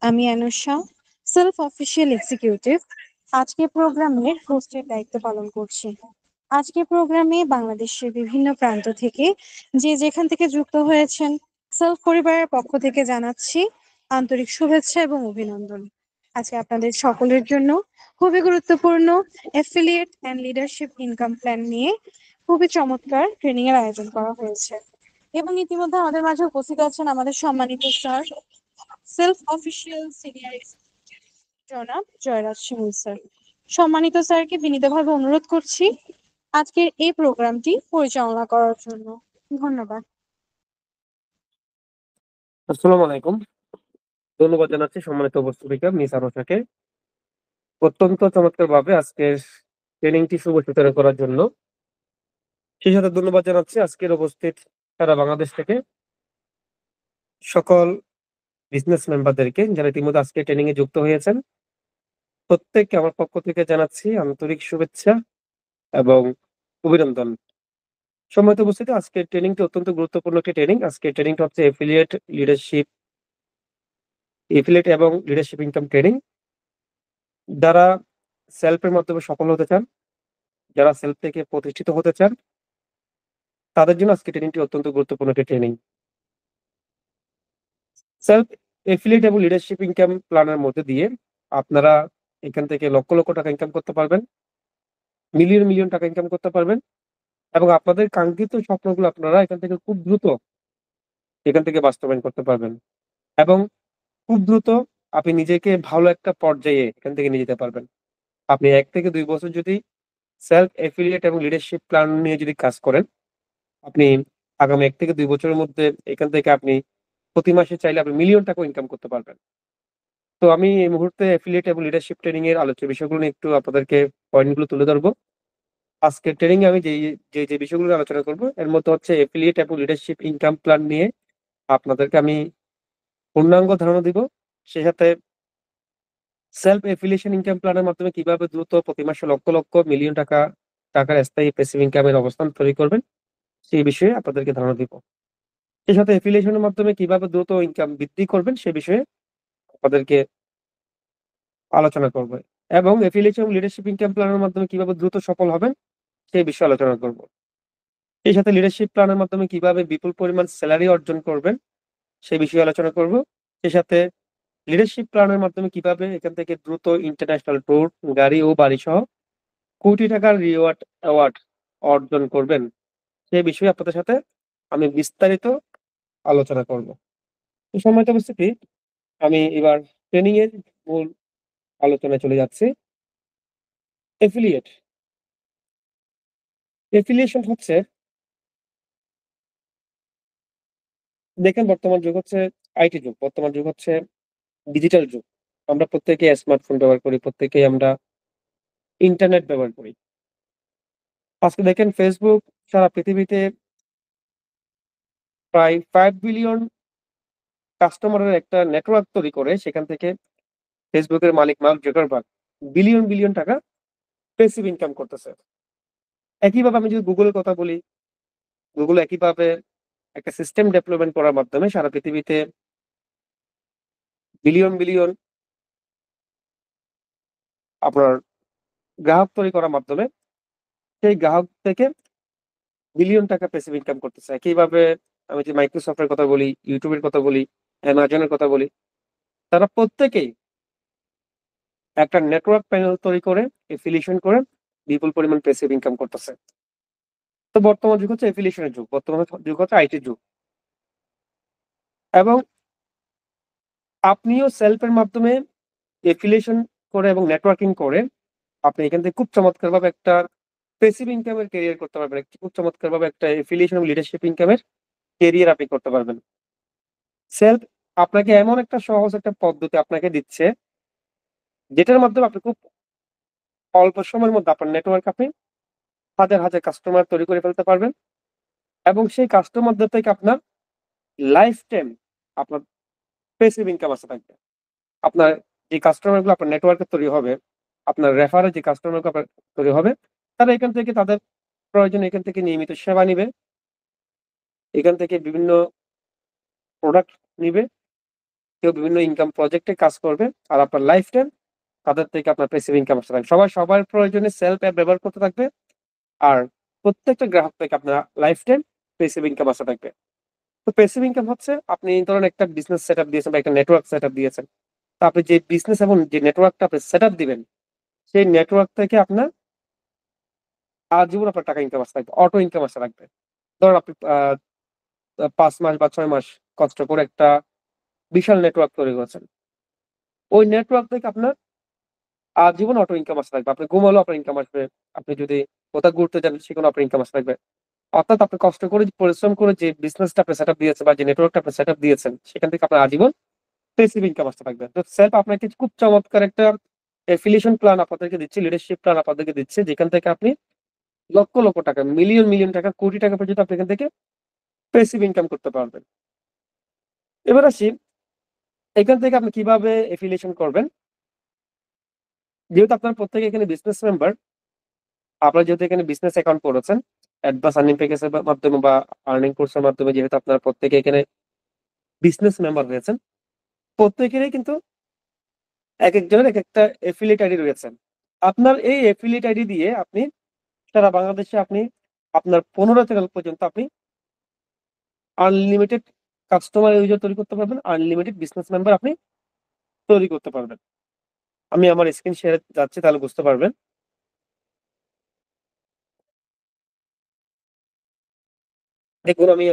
আমি Anusha, self official executive. আজকে প্রোগ্রামের হোস্টের দায়িত্ব পালন করছি। আজকে প্রোগ্রামে বাংলাদেশের বিভিন্ন প্রান্ত থেকে যে যেখান থেকে যুক্ত হয়েছেন, সেলফ পরিবারের পক্ষ থেকে জানাচ্ছি আন্তরিক শুভেচ্ছা এবং অভিনন্দন। আজকে আপনাদের সকলের জন্য খুবই গুরুত্বপূর্ণ affiliate and leadership income plan নিয়ে খুবই চমৎকার ট্রেনিং এর আয়োজন করা হয়েছে। এবং ইতিমধ্যে আমাদের মাঝে উপস্থিত আছেন আমাদের সম্মানিত স্যার, সেলফ অফিসিয়াল সিনিয়র জনাব জয়রাজ শিমুল স্যার। সম্মানিত স্যারকে বিনীতভাবে অনুরোধ করছি আজকের এই প্রোগ্রামটি পরিচালনা করার জন্য। ধন্যবাদ। আসসালামু আলাইকুম। ধন্যবাদ জানাচ্ছি সম্মানিত উপস্থিতিকে মিস আনুষাকে অত্যন্ত চমৎকার ভাবে আজকের ট্রেনিংটি শুভ সূচনা করার জন্য। সেই সাথে ধন্যবাদ জানাচ্ছি আজকের উপস্থিত সারা বাংলাদেশ থেকে সকল বিজনেস মেম্বারদেরকে যারা ইতিমধ্যে আজকে ট্রেনিং এ যুক্ত হয়েছেন। প্রত্যেককে আমার পক্ষ থেকে জানাচ্ছি আন্তরিক শুভেচ্ছা এবং অভিনন্দন। সম্মানিত উপস্থিতি, আজকের ট্রেনিংটি অত্যন্ত গুরুত্বপূর্ণ একটি ট্রেনিং। আজকের ট্রেনিংটা হচ্ছে এফিলিয়েট এবং লিডারশিপ ইনকাম ট্রেনিং। যারা সেলফের মাধ্যমে সফল হতে চান, যারা সেলফ থেকে প্রতিষ্ঠিত হতে চান, তাদের জন্য আজকে ট্রেনিংটি অত্যন্ত গুরুত্বপূর্ণ একটি ট্রেনিং। সেলফ এফিলিয়েট এবং লিডারশিপ ইনকাম প্ল্যানের মধ্যে দিয়ে আপনারা এখান থেকে লক্ষ লক্ষ টাকা ইনকাম করতে পারবেন, মিলিয়ন মিলিয়ন টাকা ইনকাম করতে পারবেন এবং আপনাদের কাঙ্ক্ষিত স্বপ্নগুলো আপনারা এখান থেকে খুব দ্রুত এখান থেকে বাস্তবায়ন করতে পারবেন এবং খুব দ্রুত আপনি নিজেকে ভালো একটা পর্যায়ে এখান থেকে নিয়ে যেতে পারবেন। আপনি 1 থেকে 2 বছর যদি সেলফ এফিলিয়েট এবং লিডারশিপ প্ল্যান নিয়ে যদি কাজ করেন, আপনি আগামী 1 থেকে 2 বছরের মধ্যে এখান থেকে আপনি প্রতি মাসে চাইলে আপনি মিলিয়ন টাকা ইনকাম করতে পারবেন। তো আমি এই মুহূর্তে এফিলিয়েট এবং লিডারশিপ ট্রেনিং এর আলোচ্য বিষয়গুলো নিয়ে একটু আপনাদেরকে পয়েন্টগুলো তুলে ধরবো। আজকের ট্রেনিং এ আমি যে বিষয়গুলো নিয়ে আলোচনা করব এর মধ্যে হচ্ছে এফিলিয়েট এবং লিডারশিপ ইনকাম প্ল্যান নিয়ে আপনাদেরকে আমি পূর্ণাঙ্গ ধারণা দিব। সেই সাথে সেলফ এফিলিয়েশন ইনকাম প্ল্যানের মাধ্যমে কিভাবে দ্রুত প্রতি মাসে লক্ষ লক্ষ মিলিয়ন টাকার স্থায়ী প্যাসিভ ইনকামের অবস্থান তৈরি করবেন, সেই বিষয়ে আপনাদেরকে ধারণা দিব। সেই সাথে এফিলিয়েশনের মাধ্যমে কিভাবে দ্রুত ইনকাম বৃদ্ধি করবেন সে বিষয়ে আপনাদেরকে আলোচনা করব এবং এফিলিয়েশন লিডারশিপ ইনকাম প্ল্যানের মাধ্যমে কিভাবে দ্রুত সফল হবেন সেই বিষয়ে আলোচনা করব। সেই সাথে লিডারশিপ প্ল্যানের মাধ্যমে কিভাবে বিপুল পরিমাণ স্যালারি অর্জন করবেন সেই বিষয়ে আলোচনা করব। সেই সাথে লিডারশিপ প্ল্যানের মাধ্যমে কিভাবে এখান থেকে দ্রুত ইন্টারন্যাশনাল ট্যুর, গাড়ি ও বাড়ি সহ কোটি টাকার অ্যাওয়ার্ড অর্জন করবেন সেই বিষয়ে আপনাদের সাথে আমি বিস্তারিত আলোচনা করব। তো সম্মানিত উপস্থিতি, আমি এবার ট্রেনিং এর মূল আলোচনায় চলে যাচ্ছি। এফিলিয়েট এফিলিয়েশন হচ্ছে, দেখেন বর্তমান যুগ হচ্ছে আইটি যুগ, বর্তমান যুগ হচ্ছে ডিজিটাল যুগ। আমরা প্রত্যেকেই স্মার্টফোন ব্যবহার করি, প্রত্যেকেই আমরা ইন্টারনেট ব্যবহার করি। আজকে দেখেন ফেসবুক সারা পৃথিবীতে প্রায় 5 বিলিয়ন কাস্টমারের একটা নেটওয়ার্ক তৈরি করে, সেখান থেকে ফেসবুকের মালিক মার্ক জুকারবার্গ বিলিয়ন বিলিয়ন টাকা প্যাসিভ ইনকাম করতেছে। একইভাবে আমি যদি গুগলের কথা বলি, গুগল একইভাবে একটা সিস্টেম ডেভেলপমেন্ট করার মাধ্যমে সারা পৃথিবীতে বিলিয়ন বিলিয়ন আপনার গ্রাহক তৈরি করার মাধ্যমে সেই গ্রাহক থেকে বিলিয়ন টাকা প্যাসিভ ইনকাম করতেছে। একইভাবে আমি যে মাইক্রোসফটের কথা বলি, ইউটিউবের কথা বলি, অ্যামাজনের কথা বলি, তারা প্রত্যেকেই একটা নেটওয়ার্ক প্যানেল তৈরি করে এফিলিয়েশন করে বিপুল পরিমাণ প্যাসিভ ইনকাম করতেছে। তো বর্তমান যুগ হচ্ছে এফিলিয়েশনের যুগ, বর্তমান যুগ হচ্ছে আইটির যুগ এবং আপনিও সেলফের মাধ্যমে এফিলিয়েশন করে এবং নেটওয়ার্কিং করে আপনি এখান থেকে খুব চমৎকারভাবে একটা প্যাসিভ ইনকামের ক্যারিয়ার করতে পারবেন। খুব চমৎকারভাবে একটা এফিলিয়েশন এবং লিডারশিপ ইনকামের ক্যারিয়ার আপনি করতে পারবেন। সেলফ আপনাকে এমন একটা সহজ একটা পদ্ধতি আপনাকে দিচ্ছে, যেটার মাধ্যমে আপনি খুব অল্প সময়ের মধ্যে আপনার নেটওয়ার্ক আপনি হাজার হাজার কাস্টমার তৈরি করে ফেলতে পারবেন এবং সেই কাস্টমারদের থেকে আপনার লাইফ টাইম আপনার প্যাসিভ ইনকাম আসতে থাকবে। আপনার যে কাস্টমার গুলো আপনার নেটওয়ার্কে তৈরি হবে, আপনার রেফারে যে কাস্টমার গুলো আপনার তৈরি হবে, তারা এখান থেকে তাদের প্রয়োজনে এখান থেকে নিয়মিত সেবা নিবে, এখান থেকে বিভিন্ন প্রোডাক্ট নিবে কেউ বিভিন্ন ইনকাম প্রজেক্টে কাজ করবে, আর আপনার লাইফ টাইম তাদের থেকে আপনার প্যাসিভ ইনকাম আসতে থাকবে। সবাই সবার প্রয়োজনে সেলফ অ্যাপ ব্যবহার করতে থাকবে, আর প্রত্যেকটা গ্রাহক থেকে আপনার লাইফ টাইম প্যাসিভ ইনকাম আসতে থাকবে। তো প্যাসিভ ইনকাম হচ্ছে আপনি ধরেন একটা বিজনেস সেট আপ দিয়েছেন বা একটা নেটওয়ার্ক সেট আপ দিয়েছেন, তো আপনি যে বিজনেস এবং যে নেটওয়ার্কটা আপনি সেট আপ দিবেন, সেই নেটওয়ার্ক থেকে আপনার আজীবন আপনার টাকা ইনকাম আসতে থাকবে, অটো ইনকাম আসতে থাকবে। ধরুন আপনি 5 মাস বা 6 মাস কষ্ট করে একটা বিশাল নেটওয়ার্ক তৈরি করেছেন, ওই নেটওয়ার্ক থেকে আপনার আজীবন অটো ইনকাম আসতে থাকবে। আপনি ঘুমালেও আপনার ইনকাম আসবে, আপনি যদি কোথাও ঘুরতে যান সেখানে আপনার ইনকাম আসতে থাকবে। অর্থাৎ আপনি কষ্ট করে পরিশ্রম করে যে বিজনেসটা আপনি সেট আপ দিয়েছেন বা যে নেটওয়ার্কটা আপনি সেট আপ দিয়েছেন, সেখান থেকে আপনার আজীবন প্যাসিভ ইনকাম আসতে থাকবে। তো সেলফ আপনাকে খুব চমৎকার একটা এফিলিয়েশন প্ল্যান আপনাদেরকে দিচ্ছে, লিডারশিপ প্ল্যান আপনাদেরকে দিচ্ছে, যেখান থেকে আপনি লক্ষ লক্ষ টাকা, মিলিয়ন মিলিয়ন টাকা, কোটি টাকা পর্যন্ত আপনি এখান থেকে প্যাসিভ ইনকাম করতে পারবেন। এবার আসি এখান থেকে আপনি কিভাবে এফিলিয়েশন করবেন। যেহেতু আপনার প্রত্যেকে এখানে বিজনেস মেম্বার, আপনারা যেহেতু এখানে বিজনেস অ্যাকাউন্ট করেছেন অ্যাডভান্স আর্নিং প্যাকেজের মাধ্যমে বা আর্নিং কোর্সের মাধ্যমে, যেহেতু আপনারা প্রত্যেকে এখানে বিজনেস মেম্বার হয়েছেন, প্রত্যেকেরই কিন্তু এক একজনের এক একটা এফিলিয়েট আইডি রয়েছে। আপনার এই এফিলিয়েট আইডি দিয়ে আপনি সারা বাংলাদেশে আপনি আপনার 15 চ্যানেল পর্যন্ত আপনি আনলিমিটেড কাস্টমার ইউজার তৈরি করতে পারবেন, আনলিমিটেড বিজনেস মেম্বার আপনি তৈরি করতে পারবেন। আমি আমার স্ক্রিন শেয়ার যাচ্ছি, তাহলে বুঝতে পারবেন। দেখুন আমি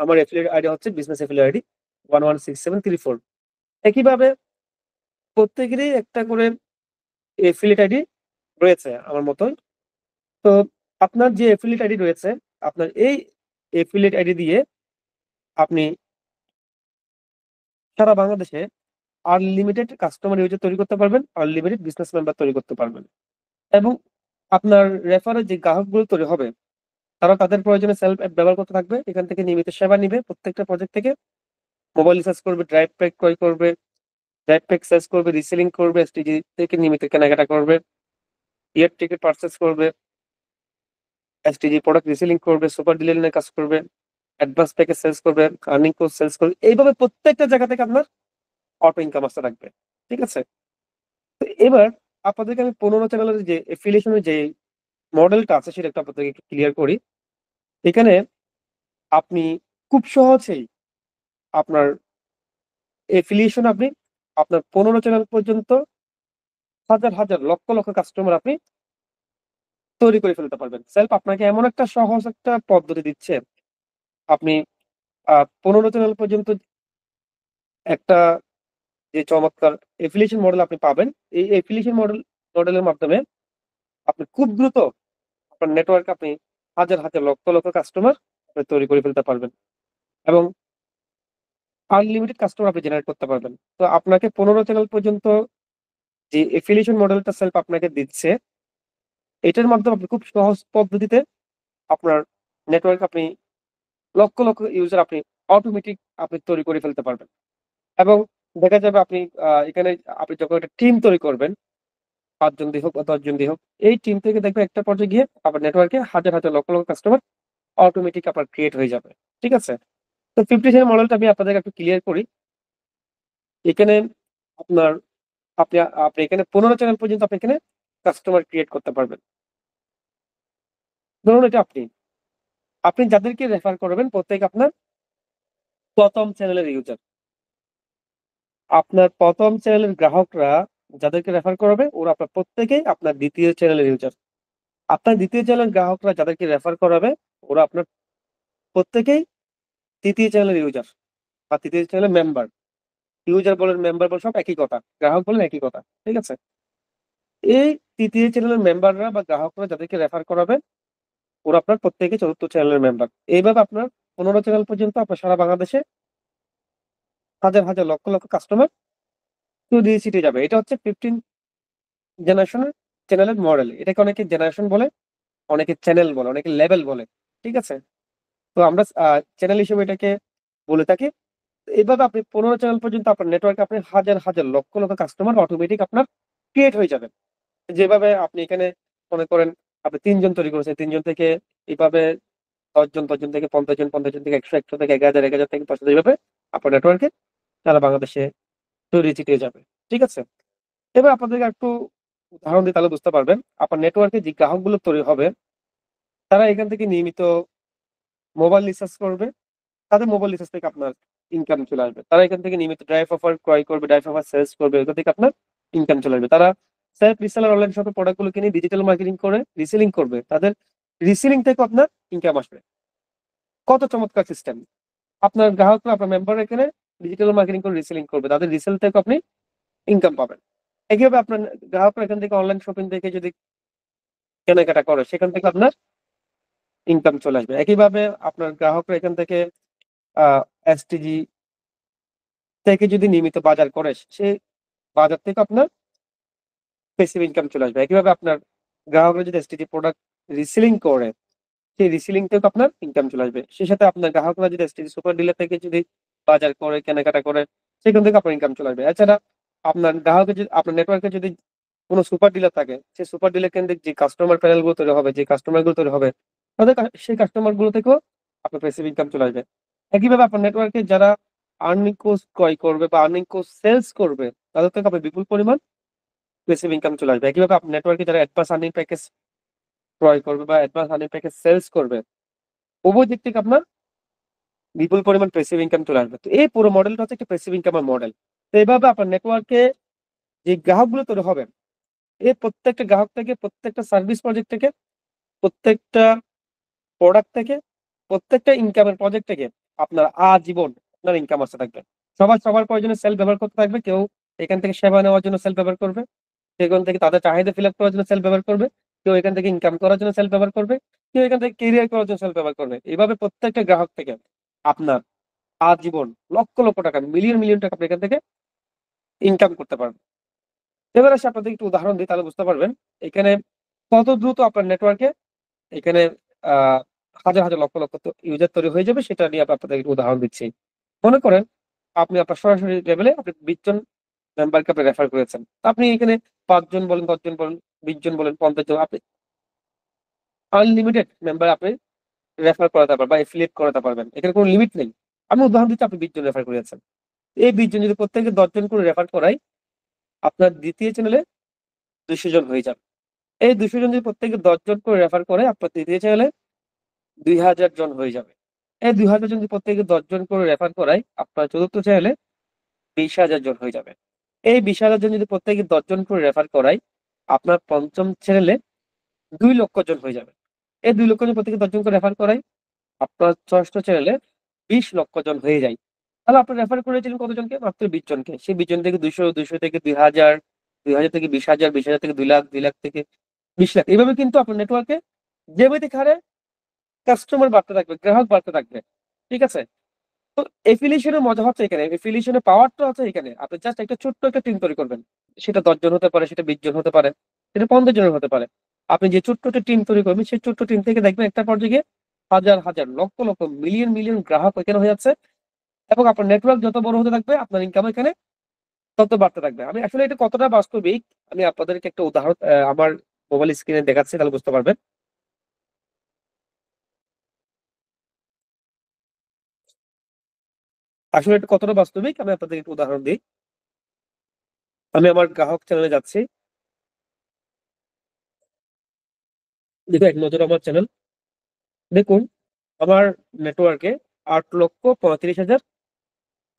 আমার এফিলিয়েট আইডি হচ্ছে বিজনেস এফিলিয়েট আইডি 116734। একইভাবে প্রত্যেকেরই একটা করে এফিলিয়েট আইডি রয়েছে আমার মতোই। তো আপনার যে এফিলিয়েট আইডি রয়েছে, আপনার এই এফিলিয়েট আইডি দিয়ে আপনি সারা বাংলাদেশে আনলিমিটেড কাস্টমার ইউজার তৈরি করতে পারবেন, আনলিমিটেড বিজনেস মেম্বার তৈরি করতে পারবেন। এবং আপনার রেফারে যে গ্রাহকগুলো তৈরি হবে, তারা তাদের প্রয়োজনে সেলফ অ্যাপ ব্যবহার করতে থাকবে, এখান থেকে নিয়মিত সেবা নিবে। প্রত্যেকটা প্রজেক্ট থেকে মোবাইল রিচার্জ করবে, ড্রাইভ প্যাক ক্রয় করবে, ড্রাইভ প্যাক সেলস করবে, রিসেলিং করবে, এসটিজি থেকে নিয়মিত কেনাকাটা করবে, এয়ার টিকিট পারচেস করবে, এসটিজি প্রোডাক্ট রিসেলিং করবে, সুপার ডিলার নিয়ে কাজ করবে, অ্যাডভান্স প্যাকেজ সেলস করবে, আর্নিং কোর্স সেলস করবে। এইভাবে প্রত্যেকটা জায়গা থেকে আপনার অটো ইনকাম আসতে থাকবে। ঠিক আছে? তো এবার আপনাদেরকে আমি 15 চ্যানেলের যে এফিলিয়েশনের যে মডেলটা আছে সেটা একটু আপনাদেরকে একটু ক্লিয়ার করি। এখানে আপনি খুব সহজেই আপনার এফিলিয়েশন আপনি আপনার 15 চ্যানেল পর্যন্ত হাজার হাজার লক্ষ লক্ষ কাস্টমার আপনি তৈরি করে ফেলতে পারবেন। সেলফ আপনাকে এমন একটা সহজ একটা পদ্ধতি দিচ্ছে, আপনি 15 চ্যানেল পর্যন্ত একটা যে চমৎকার এফিলিয়েশন মডেল আপনি পাবেন, এই এফিলিয়েশন মডেলের মাধ্যমে আপনি খুব দ্রুত আপনার নেটওয়ার্কে আপনি হাজার হাজার লক্ষ লক্ষ কাস্টমার তৈরি করে ফেলতে পারবেন এবং আনলিমিটেড কাস্টমার আপনি জেনারেট করতে পারবেন। তো আপনাকে 15 চ্যানেল পর্যন্ত যে এফিলিয়েশন মডেলটা সেলফ আপনাকে দিচ্ছে, এটার মাধ্যমে আপনি খুব সহজ পদ্ধতিতে আপনার নেটওয়ার্ক আপনি লক্ষ লক্ষ ইউজার আপনি অটোমেটিক আপনি তৈরি করে ফেলতে পারবেন। এবং দেখা যাবে আপনি এখানে আপনি যখন একটা টিম তৈরি করবেন, ৫ জন দিয়ে হোক বা ১০ জন দিয়ে হোক, এই টিম থেকে দেখবেন একটা পর্যায়ে গিয়ে আপনার নেটওয়ার্কে হাজার হাজার লক্ষ লক্ষ কাস্টমার অটোমেটিক আপনার ক্রিয়েট হয়ে যাবে। ঠিক আছে? তো 50 চ্যানেল মডেলটা আমি আপনাদেরকে একটু ক্লিয়ার করি। এখানে আপনার আপনি আপনি এখানে 15 চ্যানেল পর্যন্ত আপনি এখানে কাস্টমার ক্রিয়েট করতে পারবেন। ধরুন এটা আপনি যাদেরকে রেফার করবেন প্রত্যেকে আপনার ১ম চ্যানেলের ইউজার। আপনার ১ম চ্যানেলের গ্রাহকরা যাদেরকে রেফার করাবে, ওরা আপনার প্রত্যেকেই আপনার ২য় চ্যানেলের ইউজার। আপনার ২য় চ্যানেলের গ্রাহকরা যাদেরকে রেফার করাবে, ওরা আপনার প্রত্যেকেই ৩য় চ্যানেলের ইউজার বা ৩য় চ্যানেলের মেম্বার। ইউজার বলেন, মেম্বার বলেন, সব একই কথা। গ্রাহক বলেন একই কথা। ঠিক আছে? এই ৩য় চ্যানেলের মেম্বাররা বা গ্রাহকরা যাদেরকে রেফার করাবে, ওরা আপনার প্রত্যেকেই ৪র্থ চ্যানেলের মেম্বার। এইভাবে আপনার ১৫ চ্যানেল পর্যন্ত আপনার সারা বাংলাদেশে হাজার হাজার লক্ষ লক্ষ কাস্টমার দিয়ে ছিটে যাবে। এটা হচ্ছে 15 জেনারেশনের চ্যানেলের মডেল। এটাকে অনেকে জেনারেশন বলে, অনেকে চ্যানেল বলে, অনেকে লেভেল বলে। ঠিক আছে? তো আমরা চ্যানেল হিসেবে এটাকে বলে থাকি। এভাবে আপনি 15 চ্যানেল পর্যন্ত আপনার নেটওয়ার্কে আপনি হাজার হাজার লক্ষ লক্ষ কাস্টমার অটোমেটিক আপনার ক্রিয়েট হয়ে যাবে। যেভাবে আপনি এখানে মনে করেন আপনি ৩ জন তৈরি করেছেন, ৩ জন থেকে এভাবে ১০ জন, ১০ জন থেকে ৫০ জন, ৫০ জন থেকে ১০০, ১০০ থেকে ১০০০, ১০০০ থেকে ৫০০০, এভাবে আপনার নেটওয়ার্কে তারা বাংলাদেশে ছড়িয়ে ছিটিয়ে যাবে। ঠিক আছে? এবার আপনাদেরকে একটু উদাহরণ দিয়ে তাহলে বুঝতে পারবেন। আপনার নেটওয়ার্কে যে গ্রাহকগুলো তৈরি হবে, তারা এখান থেকে নিয়মিত মোবাইল রিচার্জ করবে। তাদের মোবাইল রিচার্জ থেকে আপনার ইনকাম চলে আসবে। তারা এখান থেকে নিয়মিত ড্রাইভ অফার ক্রয় করবে, ড্রাইভ অফার সেলস করবে। এখান থেকে আপনার ইনকাম চলে আসবে। তারা সেলফ রিসেলার অনলাইন শপে প্রোডাক্ট গুলো কিনে ডিজিটাল মার্কেটিং করে রিসেলিং করবে। তাদের রিসেলিং থেকে আপনার ইনকাম আসবে। কত চমৎকার সিস্টেম! আপনার গ্রাহকরা আপনার মেম্বার এখানে ডিজিটাল মার্কেটিং করে রিসেলিং করবে। তাদের রিসেল থেকে আপনি ইনকাম পাবেন। একইভাবে আপনার গ্রাহকরা এখান থেকে অনলাইন শপিং থেকে যদি কেনাকাটা করে, সেখান থেকে আপনার ইনকাম চলে আসবে। একইভাবে আপনার গ্রাহকরা এখান থেকে এসটিজি থেকে যদি নিয়মিত বাজার করে, সে বাজার থেকে আপনার প্যাসিভ ইনকাম চলে আসবে। একইভাবে আপনার গ্রাহকরা যদি এসটিজি প্রোডাক্ট রিসেলিং করে, সেই রিসেলিং থেকে আপনার ইনকাম চলে আসবে। সেই সাথে আপনার গ্রাহকরা যদি এসটিজি সুপার ডিলার থেকে যদি বাজার করে, কেনাকাটা করে, সেখান থেকে আপনার ইনকাম চলে আসবে। এছাড়া আপনার গ্রাহকের যদি আপনার নেটওয়ার্কে যদি কোনো সুপার ডিলার থাকে, সেই সুপার ডিলার কেন্দ্রিক যে কাস্টমার প্যানেল গুলো তৈরি হবে, যে কাস্টমার গুলো তৈরি হবে, সেই কাস্টমার গুলো থেকেও আপনার প্যাসিভ ইনকাম চলে আসবে। একইভাবে আপনার নেটওয়ার্কে যারা আর্নিং কোর্স ক্রয় করবে বা আর্নিং কোর্স সেলস করবে, তাদের থেকে আপনার বিপুল পরিমাণ প্যাসিভ ইনকাম চলে আসবে। একইভাবে আপনার নেটওয়ার্কে যারা অ্যাডভান্স আর্নিং প্যাকেজ ক্রয় করবে বা অ্যাডভান্স আর্নিং প্যাকেজ সেলস করবে, উভয় দিক থেকে আপনার বিপুল পরিমাণ প্যাসিভ ইনকাম চলে আসবে। তো এই পুরো মডেলটা হচ্ছে একটা প্যাসিভ ইনকামের মডেল। তো এইভাবে আপনার নেটওয়ার্কে যে গ্রাহকগুলো তৈরি হবে, এই প্রত্যেকটা গ্রাহক থেকে, প্রত্যেকটা সার্ভিস প্রজেক্ট থেকে, প্রত্যেকটা প্রোডাক্ট থেকে, প্রত্যেকটা ইনকামের প্রজেক্ট থেকে আপনার আজীবন আপনার ইনকাম আসতে থাকবে। সবার সবার প্রয়োজনে সেল ব্যবহার করতে থাকবে। কেউ এখান থেকে সেবা নেওয়ার জন্য সেল ব্যবহার করবে, সেখান থেকে তাদের চাহিদা ফিল আপ করার জন্য সেল ব্যবহার করবে, কেউ এখান থেকে ইনকাম করার জন্য সেল ব্যবহার করবে, কেউ এখান থেকে কেরিয়ার করার জন্য সেল ব্যবহার করবে। এইভাবে প্রত্যেকটা গ্রাহক থেকে আপনার আজীবন লক্ষ লক্ষ টাকা, মিলিয়ন মিলিয়ন টাকা আপনি এখান থেকে ইনকাম করতে পারবেন। এবার আসে আপনাদের একটু উদাহরণ দিই, তাহলে বুঝতে পারবেন এখানে কত দ্রুত আপনার নেটওয়ার্কে এখানে আহ হাজার হাজার লক্ষ লক্ষ ইউজার তৈরি হয়ে যাবে, সেটা নিয়ে আপনাদের একটু উদাহরণ দিচ্ছি। মনে করেন আপনি আপনার সরাসরি লেভেলে আপনি 20 জন মেম্বারকে আপনি রেফার করেছেন। আপনি এখানে 5 জন বলেন, 10 জন বলেন, 20 জন বলেন, 50 জন, আপনি আনলিমিটেড মেম্বার আপনি রেফার করাতে পারবেন বা এফিলিয়েট করাতে পারবেন। এখানে কোনো লিমিট নেই। আমি উদাহরণ দিচ্ছি, আপনি 20 জন রেফার করেছেন। এই 20 জন যদি প্রত্যেকে 10 জন করে রেফার করাই, আপনার দ্বিতীয় চ্যানেলে 200 জন হয়ে যাবে। এই 200 জন যদি প্রত্যেকে 10 জন করে রেফার করে, আপনার তৃতীয় চ্যানেলে 2000 জন হয়ে যাবে। এই 2000 জন যদি প্রত্যেকে 10 জন করে রেফার করাই, আপনার চতুর্থ চ্যানেলে 20,000 জন হয়ে যাবে। এই 20,000 জন যদি প্রত্যেকে 10 জন করে রেফার করাই, আপনার পঞ্চম চ্যানেলে 2 লক্ষ জন হয়ে যাবে। এই 2 লক্ষ জন প্রত্যেকে 10 জন করে রেফার করাই, আপনার ষষ্ঠ চ্যানেলে 20 লক্ষ জন হয়ে যায়। তাহলে আপনি রেফার করেছিলেন কতজনকে? মাত্র 20 জনকে। সেই 20 জন থেকে 200, 200 থেকে 2000, 2000 থেকে 20,000, 20,000 থেকে 2 লাখ, 2 লাখ থেকে 20 লাখ। এভাবে কিন্তু আপনার নেটওয়ার্কে জ্যামিতিক হারে কাস্টমার বাড়তে থাকবে, গ্রাহক বাড়তে থাকবে। ঠিক আছে? তো এফিলিয়েশনের মজা হচ্ছে এখানে, এফিলিয়েশনের পাওয়ারটা হচ্ছে এখানে। আপনি জাস্ট একটা ছোট্ট একটা টিম তৈরি করবেন। সেটা 10 জন হতে পারে, সেটা 20 জন হতে পারে, সেটা 50 জনের হতে পারে। আপনি যে ছোট্ট একটা টিম তৈরি করবেন, সেই ছোট্ট টিম থেকে দেখবেন একটা পর্যায়ে গিয়ে হাজার হাজার, লক্ষ লক্ষ, মিলিয়ন মিলিয়ন গ্রাহক এখানে হয়ে যাচ্ছে, এবং আপনার নেটওয়ার্ক যত বড় হতে থাকবে, আপনার ইনকাম এখানে তত বাড়তে থাকবে। আমি আসলে এটা কতটা বাস্তবিক, আমি আপনাদেরকে একটা উদাহরণ আমার মোবাইল স্ক্রিনে দেখাচ্ছি, তাহলে বুঝতে পারবেন। আসলে এটা কতটা বাস্তবিক আমি আপনাদেরকে একটু উদাহরণ দিই। আমি আমার গ্রাহক চ্যানেলে যাচ্ছি। দেখুন এক নজর আমার চ্যানেল। দেখুন আমার নেটওয়ার্কে 8,35,000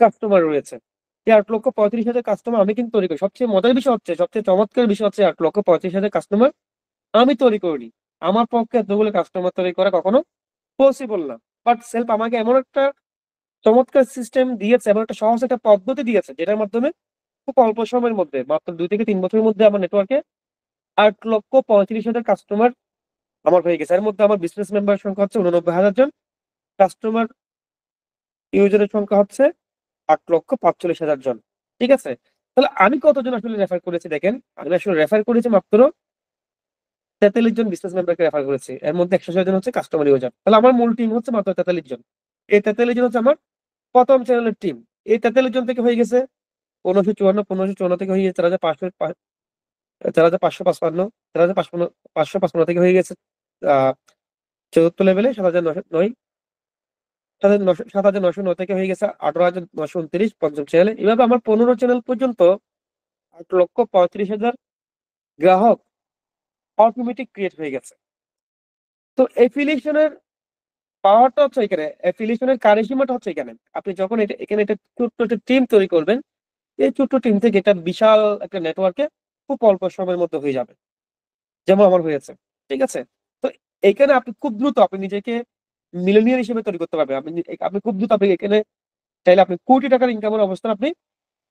কাস্টমার রয়েছে। এই 8,35,000 কাস্টমার আমি কিন্তু তৈরি করি। সবচেয়ে মজার বিষয় হচ্ছে, সবচেয়ে চমৎকার বিষয় হচ্ছে 8,35,000 কাস্টমার আমি তৈরি করিনি। আমার পক্ষে এতগুলো কাস্টমার তৈরি করা কখনো পসিবল না। বাট সেলফ আমাকে এমন একটা চমৎকার সিস্টেম দিয়েছে, এমন একটা সহজ একটা পদ্ধতি দিয়েছে, যেটার মাধ্যমে খুব অল্প সময়ের মধ্যে, মাত্র 2 থেকে 3 বছরের মধ্যে আমার নেটওয়ার্কে 8,35,000 কাস্টমার আমার হয়ে গেছে। এর মধ্যে আমার বিজনেস মেম্বারের সংখ্যা হচ্ছে 89,000 জন। কাস্টমার ইউজারের সংখ্যা হচ্ছে 8,45,000 জন। ঠিক আছে? তাহলে আমি কতজন আসলে রেফার করেছি দেখেন। আমি আসলে রেফার করেছি মাত্র 43 জন বিজনেস মেম্বারকে রেফার করেছি। এর মধ্যে 106 জন হচ্ছে কাস্টমার ইউজার। তাহলে আমার মূল টিম হচ্ছে মাত্র 43 জন। এই 43 জন হচ্ছে আমার প্রথম চ্যানেলের টিম। এই 43 জন থেকে হয়ে গেছে 1554, 1554 থেকে হয়ে গেছে 4,555, 4,555 থেকে হয়ে গেছে আ চতুর্থ লেভেলে 7,909। 7,909 থেকে হয়ে গেছে 18,929 পঞ্চম চ্যানেলে। এভাবে আমার 15 চ্যানেল পর্যন্ত 8,35,000 গ্রাহক অটোমেটিক ক্রিয়েট হয়ে গেছে। তো এফিলিয়েশনের পাওয়ারটা হচ্ছে এখানে, এফিলিয়েশনের কারিশমাটা হচ্ছে এখানে। আপনি যখন এখানে একটা ছোট্ট একটা টিম তৈরি করবেন, এই ছোট্ট টিম থেকে এটা বিশাল একটা নেটওয়ার্কে খুব অল্প সময়ের মধ্যে হয়ে যাবে, যেমন আমার হয়েছে। ঠিক আছে? তো এখানে আপনি খুব দ্রুত আপনি নিজেকে মিলিয়নিয়ার হিসেবে তৈরি করতে পারবেন। আপনি খুব দ্রুত আপনি এখানে চাইলে আপনি কোটি টাকার ইনকামের অবস্থান আপনি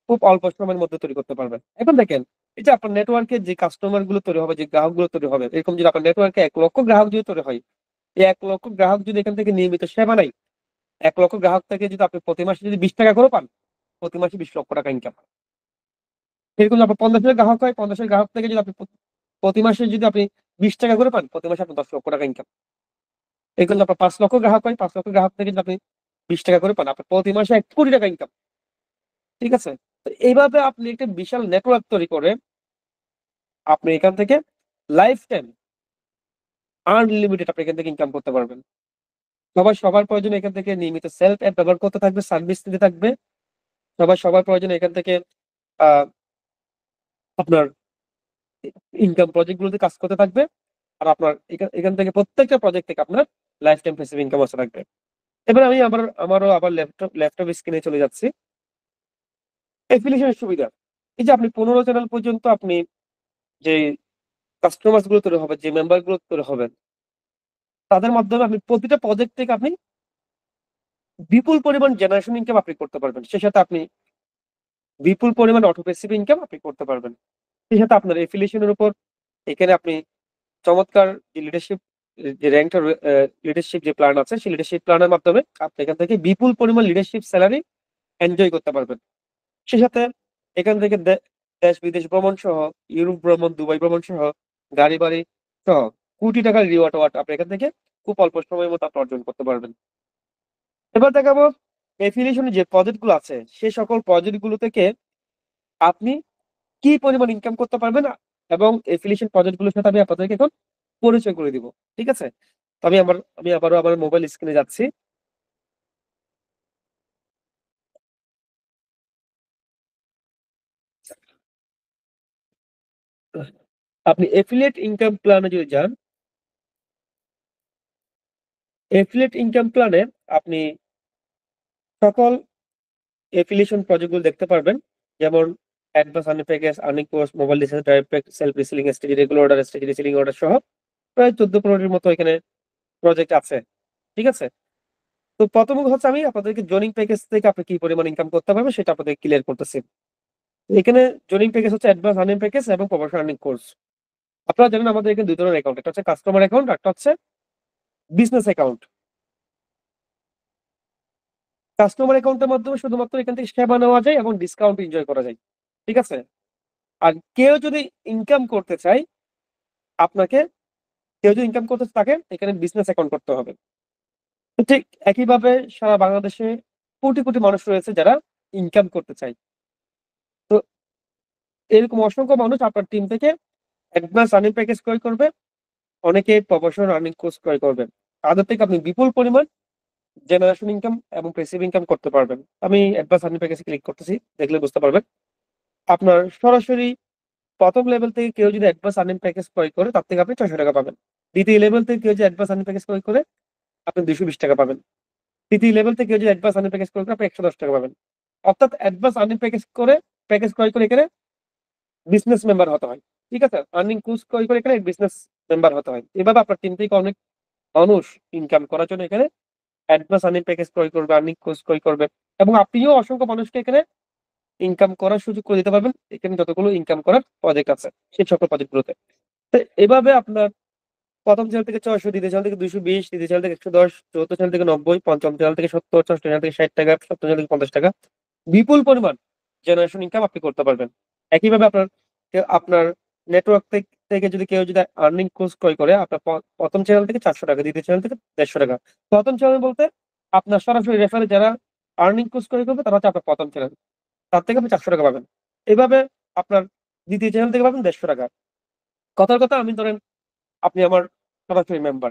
খুব অল্প সময়ের মধ্যে তৈরি করতে পারবেন। এখন দেখেন, এই যে আপনার নেটওয়ার্কে যে কাস্টমার গুলো তৈরি হবে, যে গ্রাহক গুলো তৈরি হবে, এরকম যদি আপনার নেটওয়ার্কে 1 লক্ষ গ্রাহক যদি তৈরি হয়, এই 1 লক্ষ গ্রাহক যদি এখান থেকে নিয়মিত সেবা নেয়, 1 লক্ষ গ্রাহক থেকে যদি আপনি প্রতি মাসে যদি 20 টাকা করে পান, প্রতি মাসে 20 লক্ষ টাকা ইনকাম। এরকম যদি আপনার 50 হাজার গ্রাহক হয়, 50 হাজার গ্রাহক থেকে যদি আপনি প্রতি মাসে যদি আপনি 20 টাকা করে পান, প্রতি মাসে আপনার 10 লক্ষ টাকা ইনকাম। এরকম যদি আপনার 5 লক্ষ গ্রাহক হয়, 5 লক্ষ গ্রাহক থেকে যদি আপনি 20 টাকা করে পান, আপনার প্রতি মাসে 1 কোটি টাকা ইনকাম। ঠিক আছে? তো এইভাবে আপনি একটা বিশাল নেটওয়ার্ক তৈরি করে আপনি এখান থেকে লাইফ টাইম আনলিমিটেড আপনি এখান থেকে ইনকাম করতে পারবেন। সবাই সবার প্রয়োজনে এখান থেকে নিয়মিত সেলফ অ্যাপ ব্যবহার করতে থাকবে, সার্ভিস দিতে থাকবে। সবাই সবার প্রয়োজনে এখান থেকে আহ আপনার ইনকাম প্রজেক্ট গুলোতে কাজ করতে থাকবে। আর আপনার এখান থেকে প্রত্যেকটা প্রজেক্ট থেকে আপনার লাইফ টাইম প্যাসিভ ইনকাম আসতে থাকবে। এবার আমি আমারও আবার ল্যাপটপ স্ক্রিনে চলে যাচ্ছি। এফিলিয়েশনের সুবিধা, এই যে আপনি 15 চ্যানেল পর্যন্ত আপনি যে কাস্টমার গুলো তৈরি হবে, যে মেম্বার গুলো তৈরি হবেন, তাদের মাধ্যমে আপনি প্রতিটা প্রজেক্ট থেকে আপনি বিপুল পরিমাণ জেনারেশন ইনকাম আপনি করতে পারবেন। সেই সাথে আপনি বিপুল পরিমাণ অটো প্যাসিভ ইনকাম আপনি করতে পারবেন। সেই সাথে আপনার এফিলিয়েশনের উপর এখানে আপনি চমৎকার যে লিডারশিপ, যে র্যাঙ্কটা লিডারশিপ যে প্ল্যান আছে, সেই লিডারশিপ প্ল্যানের মাধ্যমে আপনি এখান থেকে বিপুল পরিমাণ লিডারশিপ স্যালারি এনজয় করতে পারবেন। সেই সাথে এখান থেকে দেশ বিদেশ ভ্রমণ সহ, ইউরোপ ভ্রমণ, দুবাই ভ্রমণ সহ, গাড়ি বাড়ি সহ কোটি টাকার রিওয়ার্ড আপনি এখান থেকে খুব অল্প সময়ের মধ্যে আপনি অর্জন করতে পারবেন। এবার দেখাবো এফিলিয়েশনের যে প্রজেক্ট গুলো আছে, সেই সকল প্রজেক্ট গুলো থেকে আপনি কি পরিমাণ ইনকাম করতে পারবেন, এবং এফিলিয়েশন প্রজেক্ট গুলোর সাথে আমি আপনাদেরকে এখন পরিচয় করে দিব। ঠিক আছে? তো আমি আবারও আমার মোবাইল স্ক্রিনে যাচ্ছি। আপনি এফিলিয়েট ইনকাম প্ল্যানে যদি যান, এফিলিয়েট ইনকাম প্ল্যানে আপনি সকল এফিলিয়েশন প্রজেক্ট গুলো দেখতে পারবেন। যেমন advance earning package, earning course, mobile recharge, direct self reselling, stage regular order, stage reselling order সহ প্রায় 14-15টির মতো এখানে প্রজেক্ট আছে। ঠিক আছে? তো প্রথমত হচ্ছে আমি আপনাদেরকে জয়নিং প্যাকেজ থেকে আপনি কি পরিমাণ ইনকাম করতে পারবেন সেটা আপনাদের ক্লিয়ার করতেছি। এখানে জয়নিং প্যাকেজ হচ্ছে অ্যাডভান্স আর্নিং প্যাকেজ এবং প্রমোশন আর্নিং কোর্স। আপনারা জানেন আমাদের এখানে 2 ধরনের অ্যাকাউন্ট, একটা হচ্ছে কাস্টমার অ্যাকাউন্ট, একটা হচ্ছে বিজনেস অ্যাকাউন্ট। কাস্টমার অ্যাকাউন্টের মাধ্যমে শুধুমাত্র এখান থেকে সেবা নেওয়া যায় এবং ডিসকাউন্ট এনজয় করা যায়। ঠিক আছে? আর ইনকাম করতে চায় আপনাকে কেউ যদি ইনকাম করতে চায় তাকে এখানে বিজনেস অ্যাকাউন্ট করতে হবে। তো ঠিক একইভাবে সারা বাংলাদেশে কোটি কোটি মানুষ রয়েছে যারা ইনকাম করতে চায়। তো এরকম অসংখ্য মানুষ আপনার টিম থেকে অ্যাডভান্স আর্নিং প্যাকেজ ক্রয় করবে, অনেকে প্রফেশনাল আর্নিং কোর্স ক্রয় করবে। তাদের থেকে আপনি বিপুল পরিমাণ জেনারেশন ইনকাম এবং প্যাসিভ ইনকাম করতে পারবেন। আমি অ্যাডভান্স আর্নিং প্যাকেজে ক্লিক করতেছি, দেখলে বুঝতে পারবেন। আপনার সরাসরি প্রথম লেভেল থেকে কেউ যদি অ্যাডভান্স আর্নিং প্যাকেজ ক্রয় করে, তার থেকে আপনি 600 টাকা পাবেন। দ্বিতীয় লেভেল থেকে কেউ যদি অ্যাডভান্স আর্নিং প্যাকেজ ক্রয় করে, আপনি 220 টাকা পাবেন। তৃতীয় লেভেল থেকে কেউ যদি অ্যাডভান্স আর্নিং প্যাকেজ ক্রয় করে, আপনি 110 টাকা পাবেন। অর্থাৎ অ্যাডভান্স আর্নিং প্যাকেজ ক্রয় করে এখানে বিজনেস মেম্বার হতে হয়। ঠিক আছে? আর্নিং কোর্স ক্রয় করে এখানে বিজনেস মেম্বার হতে হয়। এভাবে আপনার টিম থেকে অনেক মানুষ ইনকাম করার জন্য এখানে অ্যাডভান্স আর্নিং প্যাকেজ ক্রয় করবে, আর্নিং কোর্স ক্রয় করবে, এবং আপনিও অসংখ্য মানুষকে এখানে ইনকাম করার সুযোগ করে দিতে পারবেন এখানে যতগুলো ইনকাম করার প্রজেক্ট আছে সেই সকল প্রজেক্ট গুলোতে। তো এভাবে আপনার প্রথম চ্যানেল থেকে 600, দ্বিতীয় চ্যানেল থেকে 220, তৃতীয় চ্যানেল থেকে 110, চতুর্থ চ্যানেল থেকে 90, পঞ্চম চ্যানেল থেকে 70, ষষ্ঠ চ্যানেল থেকে 60 টাকা, সপ্তম চ্যানেল থেকে 50 টাকা বিপুল পরিমাণ জেনারেশন ইনকাম আপনি করতে পারবেন। একইভাবে আপনার নেটওয়ার্ক থেকে যদি কেউ যদি আর্নিং কোর্স ক্রয় করে, আপনার প্রথম চ্যানেল থেকে 400 টাকা, দ্বিতীয় চ্যানেল থেকে 150 টাকা। প্রথম চ্যানেল বলতে আপনার সরাসরি রেফারে যারা আর্নিং কোর্স ক্রয় করবে তারা হচ্ছে আপনার প্রথম চ্যানেল, তার থেকে আপনি 400 টাকা পাবেন। এভাবে আপনার দ্বিতীয় চ্যানেল থেকে পাবেন 150 টাকা। কথার কথা, আমি ধরেন আপনি আমার সরাসরি মেম্বার,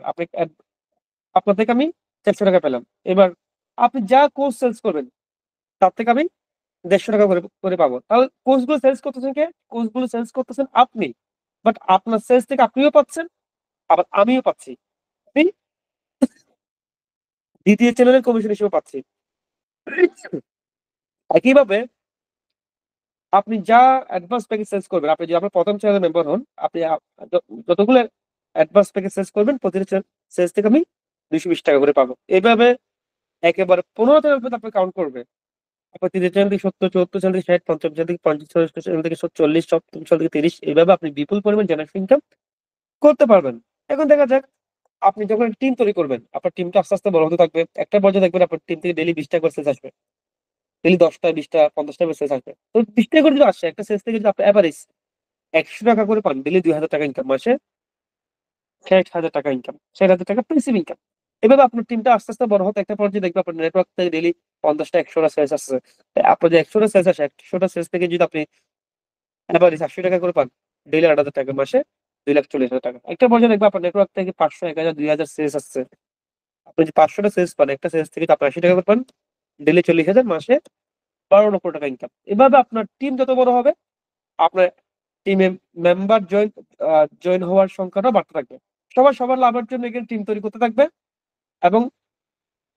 আপনার থেকে আমি 400 টাকা পেলাম। এবার আপনি যা কোর্স সেলস করবেন তার থেকে আমি 150 টাকা করে করে পাবো। তাহলে কোর্স গুলো সেলস করতেছেন কে? কোর্স গুলো সেলস করতেছেন আপনি। বাট আপনার সেলস থেকে আপনিও পাচ্ছেন, আবার আমিও পাচ্ছি। আমি দ্বিতীয় চ্যানেলের কমিশন হিসেবে পাচ্ছি। একইভাবে আপনি যা অ্যাডভান্স প্যাকেজ সেলস করবেন, আপনি যদি আপনার প্রথম চ্যানেলের মেম্বার হন, আপনি যতগুলো অ্যাডভান্স প্যাকেজ সেলস করবেন প্রতিটা সেলস থেকে আমি 220 টাকা করে পাবো। এভাবে একেবারে 15 চ্যানেল পর্যন্ত আপনি কাউন্ট করবে। আপনার তৃতীয় চ্যানেল থেকে 70, চতুর্থ চ্যানেল থেকে 60, পঞ্চম চ্যানেল থেকে 50, ষষ্ঠ চ্যানেল থেকে 40, সপ্তম চ্যানেল থেকে 30, এইভাবে আপনি বিপুল পরিমাণ জেনারেশন ইনকাম করতে পারবেন। এখন দেখা যাক, আপনি যখন টিম তৈরি করবেন, আপনার টিমটা আস্তে আস্তে বড় হতে থাকবে। একটা পর্যায়ে দেখবেন আপনার টিম থেকে ডেইলি 20 টা করে সেলস আসবে, ডেইলি 10টা, 20টা, 50টা করে সেলস আসবে। তো 20 টাকা করে যদি আসে, একটা সেলস থেকে যদি আপনি এভারেজ 100 টাকা করে পান, ডেইলি 2000 টাকা ইনকাম, মাসে 60,000 টাকা ইনকাম, 60,000 টাকা প্যাসিভ ইনকাম। এভাবে আপনার টিমটা আস্তে আস্তে বড় হতে একটা পর্যায়ে দেখবেন আপনার নেটওয়ার্ক থেকে ডেইলি 50টা, 100টা সেলস আসছে। আপনার যে 100টা সেলস আসে, 100টা সেলস থেকে যদি আপনি এভারেজ 80 টাকা করে পান, ডেইলি 8,000 টাকা, মাসে 2,40,000 টাকা। একটা পর্যায়ে দেখবেন আপনার নেটওয়ার্ক থেকে 500, 1,000, 2,000 সেলস আসছে। আপনি যে 500টা সেলস পান, একটা সেলস থেকে আপনি 80 টাকা করে পান, ডেইলি 40,000, মাসে 12,00,000 টাকা ইনকাম। এভাবে আপনার টিম যত বড় হবে, আপনার টিমে মেম্বার জয়েন হওয়ার সংখ্যাটা বাড়তে থাকবে। সবাই সবার লাভের জন্য এখানে টিম তৈরি করতে থাকবে, এবং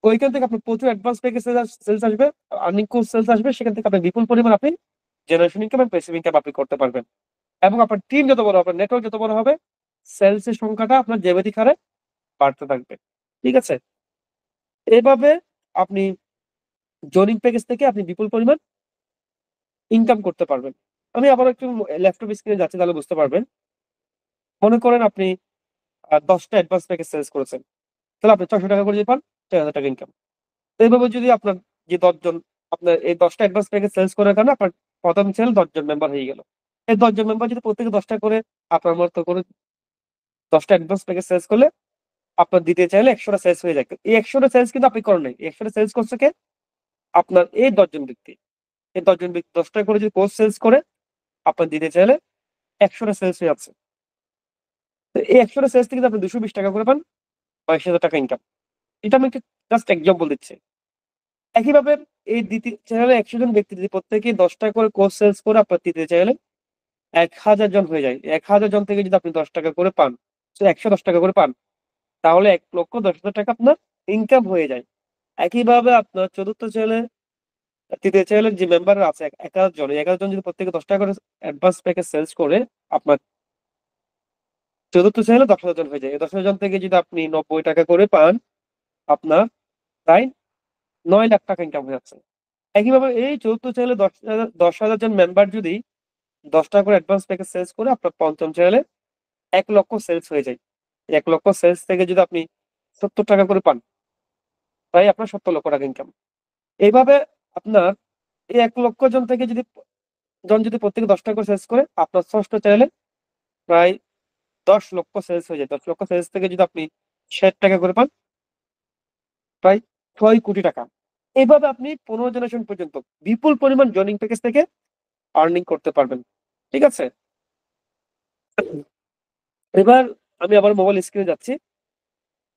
ওইখান থেকে আপনার প্রচুর অ্যাডভান্স প্যাকেজ সেলস আসবে, আর্নিং কোর্স সেলস আসবে। সেখান থেকে আপনি বিপুল পরিমাণ আপনি জেনারেশন ইনকাম এবং প্যাসিভ ইনকাম আপনি করতে পারবেন। এবং আপনার টিম যত বড় হবে, নেটওয়ার্ক যত বড় হবে, সেলস এর সংখ্যাটা আপনার জ্যামিতিক হারে বাড়তে থাকবে। ঠিক আছে? এভাবে আপনি জোনিং প্যাকেজ থেকে আপনি বিপুল পরিমাণ ইনকাম করতে পারবেন। আমি আবার একটু ল্যাপটপ স্ক্রিনে যাচ্ছি, তাহলে বুঝতে পারবেন। মনে করেন আপনি 10টা অ্যাডভান্স প্যাকেজ সেলস করেছেন, তাহলে আপনি 600 টাকা করে যদি পান, 4,000 টাকা ইনকাম। তো এইভাবে যদি আপনার যে 10 জন, আপনার এই 10টা অ্যাডভান্স প্যাকেজ সেলস করার কারণে আপনার প্রথম চ্যানেল 10 জন মেম্বার হয়ে গেল। এই 10 জন মেম্বার যদি প্রত্যেকে 10টা করে, আপনার মতো করে 10টা অ্যাডভান্স প্যাকেজ সেলস করলে আপনার দ্বিতীয় চ্যানেলে 100টা সেলস হয়ে যায়। এই 100টা সেলস কিন্তু আপনি করেন নাই, এই 100টা সেলস করছে কে? আপনার এই 10 জন ব্যক্তি। এই 10 জন ব্যক্তি 10টা করে যদি কোর্স সেলস করে, আপনার দ্বিতীয় চ্যানেলে 100টা সেলস হয়ে যাচ্ছে। তো এই 100টা সেলস থেকে যদি আপনি 220 টাকা করে পান, 22,000 টাকা ইনকাম। এটা আমি একটু জাস্ট এক্সাম্পল দিচ্ছি। একইভাবে এই দ্বিতীয় চ্যানেলে 100 জন ব্যক্তি যদি প্রত্যেকে 10টা করে কোর্স সেলস করে আপনার তৃতীয় চ্যানেলে 1,000 জন হয়ে যায়। 1,000 জন থেকে যদি আপনি 10 টাকা করে পান, 110 টাকা করে পান, তাহলে 1,10,000 টাকা আপনার ইনকাম হয়ে যায়। একইভাবে আপনার চতুর্থ চ্যানেলে, তৃতীয় চ্যানেলের যে মেম্বাররা আছে 11 জন, এই 11 জন যদি প্রত্যেকে 10 টাকা করে অ্যাডভান্স প্যাকেজ সেলস করে, আপনার চতুর্থ চ্যানেলে 10,000 জন হয়ে যায়। এই 10,000 জন থেকে যদি আপনি 90 টাকা করে পান, আপনার প্রায় 9 লাখ টাকা ইনকাম হয়ে যাচ্ছে। একইভাবে এই চতুর্থ চ্যানেলে 10,000 জন মেম্বার যদি 10 টাকা করে অ্যাডভান্স প্যাকেজ সেলস করে, আপনার পঞ্চম চ্যানেলে 1,00,000 সেলস হয়ে যায়। 1,00,000 সেলস থেকে যদি আপনি 70 টাকা করে পান, প্রায় আপনার 70 লক্ষ টাকা ইনকাম। এইভাবে আপনার এই 1,00,000 জন থেকে যদি প্রত্যেকে 10 টাকা করে সেলস করে, আপনার ষষ্ঠ চ্যানেলে প্রায় 10 লক্ষ সেলস হয়ে যায়। 10 লক্ষ সেলস থেকে যদি আপনি 60 টাকা করে পান, প্রায় 6 কোটি টাকা। এইভাবে আপনি 15 জেনারেশন পর্যন্ত বিপুল পরিমাণ জয়েনিং প্যাকেজ থেকে আর্নিং করতে পারবেন। ঠিক আছে? এবার আমি আবার মোবাইল স্ক্রিনে যাচ্ছি,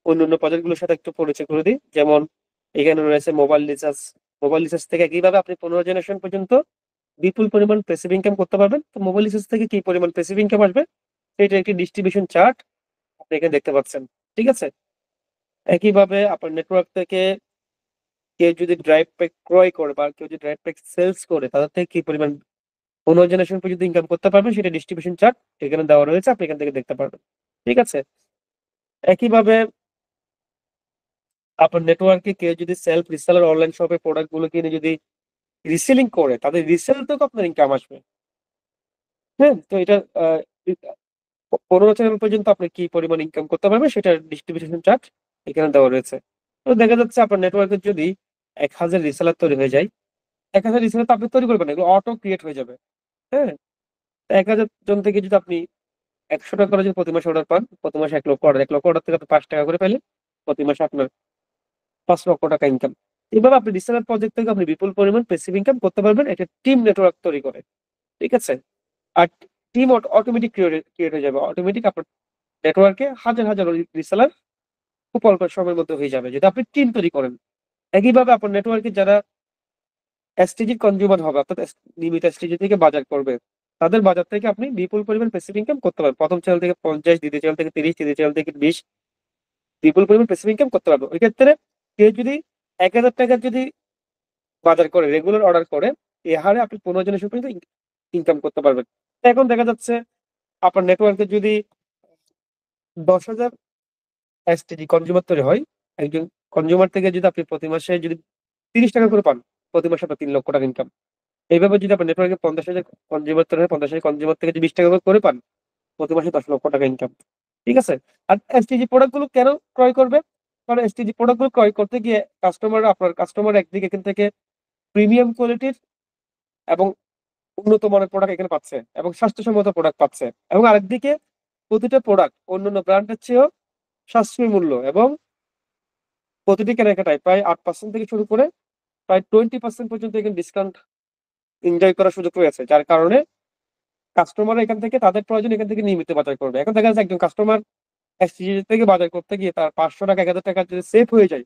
অন্যান্য প্রজেক্ট গুলোর সাথে একটু পরিচয় করে দিই। যেমন এখানে রয়েছে মোবাইল রিচার্জ। মোবাইল রিচার্জ থেকে একইভাবে আপনি 15 জেনারেশন পর্যন্ত বিপুল পরিমাণ প্যাসিভ ইনকাম করতে পারবেন। তো মোবাইল রিচার্জ থেকে কি পরিমাণ প্যাসিভ ইনকাম আসবে, সেটা একটি ডিস্ট্রিবিউশন চার্ট আপনি এখানে দেখতে পাচ্ছেন। ঠিক আছে? একইভাবে আপনার নেটওয়ার্ক থেকে কেউ যদি ড্রাইভ প্যাক ক্রয় করে বা কেউ যদি ড্রাইভ প্যাক সেলস করে, তাদের থেকে কি পরিমাণ 15 জেনারেশন পর্যন্ত ইনকাম করতে পারবেন, সেটা ডিস্ট্রিবিউশন চার্ট এখানে দেওয়া রয়েছে, আপনি এখান থেকে দেখতে পারবেন। ঠিক আছে? একইভাবে আপনার নেটওয়ার্কে কেউ যদি সেলফ রিসেলার অনলাইন শপে প্রোডাক্ট গুলো কিনে যদি রিসেলিং করে, তাদের রিসেল থেকেও আপনার ইনকাম আসবে। হ্যাঁ? তো এটা 15 চ্যানেল পর্যন্ত আপনি কি পরিমাণ ইনকাম করতে পারবেন, সেটার ডিস্ট্রিবিউশন চার্ট এখানে দেওয়া রয়েছে। তো দেখা যাচ্ছে আপনার নেটওয়ার্কে যদি 1,000 রিসেলার তৈরি হয়ে যায়, 1,000 রিসেলার তো আপনি তৈরি করবেন না, এগুলো অটো ক্রিয়েট হয়ে যাবে। হ্যাঁ? 1,000 জন থেকে যদি আপনি 100 টাকা করে যদি প্রতি মাসে অর্ডার পান, প্রতি মাসে 1,00,000 অর্ডার, 1,00,000 অর্ডার থেকে আপনি 5 টাকা করে পেলেন, প্রতি মাসে আপনার 5,00,000 টাকা ইনকাম। এভাবে আপনি রিসেলার প্রজেক্ট থেকে আপনি বিপুল পরিমাণ প্যাসিভ ইনকাম করতে পারবেন, একটা টিম নেটওয়ার্ক তৈরি করে। ঠিক আছে? আর টিম অটোমেটিক ক্রিয়েট হয়ে যাবে। অটোমেটিক আপনার নেটওয়ার্কে হাজার হাজার রিসেলার খুব অল্প সময়ের মধ্যে হয়ে যাবে, যদি আপনি টিম তৈরি করেন। একইভাবে আপনার নেটওয়ার্কে যারা এসটিজি কনজিউমার হবে, অর্থাৎ নিয়মিত এসটিজি থেকে বাজার করবে, তাদের বাজার থেকে আপনি বিপুল পরিমাণ প্যাসিভ ইনকাম করতে পারবেন। প্রথম চ্যানেল থেকে 50, দ্বিতীয় চ্যানেল থেকে 30, তৃতীয় চ্যানেল থেকে 20 বিপুল পরিমাণ প্যাসিভ ইনকাম করতে পারবে। ওই ক্ষেত্রে কেউ যদি 1000 টাকার যদি বাজার করে, রেগুলার অর্ডার করে, এ হারে আপনি 15 জনের পর্যন্ত ইনকাম করতে পারবেন। তো এখন দেখা যাচ্ছে আপনার নেটওয়ার্কে যদি 10,000 এসটিজি কনজিউমার তৈরি হয়, একজন কনজিউমার থেকে যদি আপনি প্রতি মাসে যদি 30 টাকা করে পান, প্রতি মাসে আপনার 3 লক্ষ টাকা ইনকাম। এইভাবে যদি আপনার নেটওয়ার্কে 50,000 কনজিউমার তৈরি হয়, 50,000 কনজিউমার থেকে যদি 20 টাকা করে পান, প্রতি মাসে 10 লক্ষ টাকা ইনকাম। ঠিক আছে? আর এসটিজি প্রোডাক্ট গুলো কেন ক্রয় করবে? কারণ এসটিজি প্রোডাক্ট গুলো ক্রয় করতে গিয়ে আপনার কাস্টমার একদিকে এখান থেকে প্রিমিয়াম কোয়ালিটির এবং উন্নত মানের প্রোডাক্ট এখানে পাচ্ছে এবং স্বাস্থ্যসম্মত প্রোডাক্ট পাচ্ছে, এবং আরেকদিকে প্রতিটা প্রোডাক্ট অন্যান্য ব্র্যান্ডের চেয়েও সাশ্রয়ী মূল্য, এবং প্রতিটি কেনাকাটায় প্রায় 8% থেকে শুরু করে প্রায় 20% পর্যন্ত এখানে ডিসকাউন্ট এনজয় করার সুযোগ রয়েছে, যার কারণে কাস্টমার এখান থেকে তাদের প্রয়োজন এখান থেকে নিয়মিত বাজার করবে। এখন দেখা যাচ্ছে একজন কাস্টমার এসটিজি থেকে বাজার করতে গিয়ে তার 500 টাকা 1000 টাকা যদি সেভ হয়ে যায়,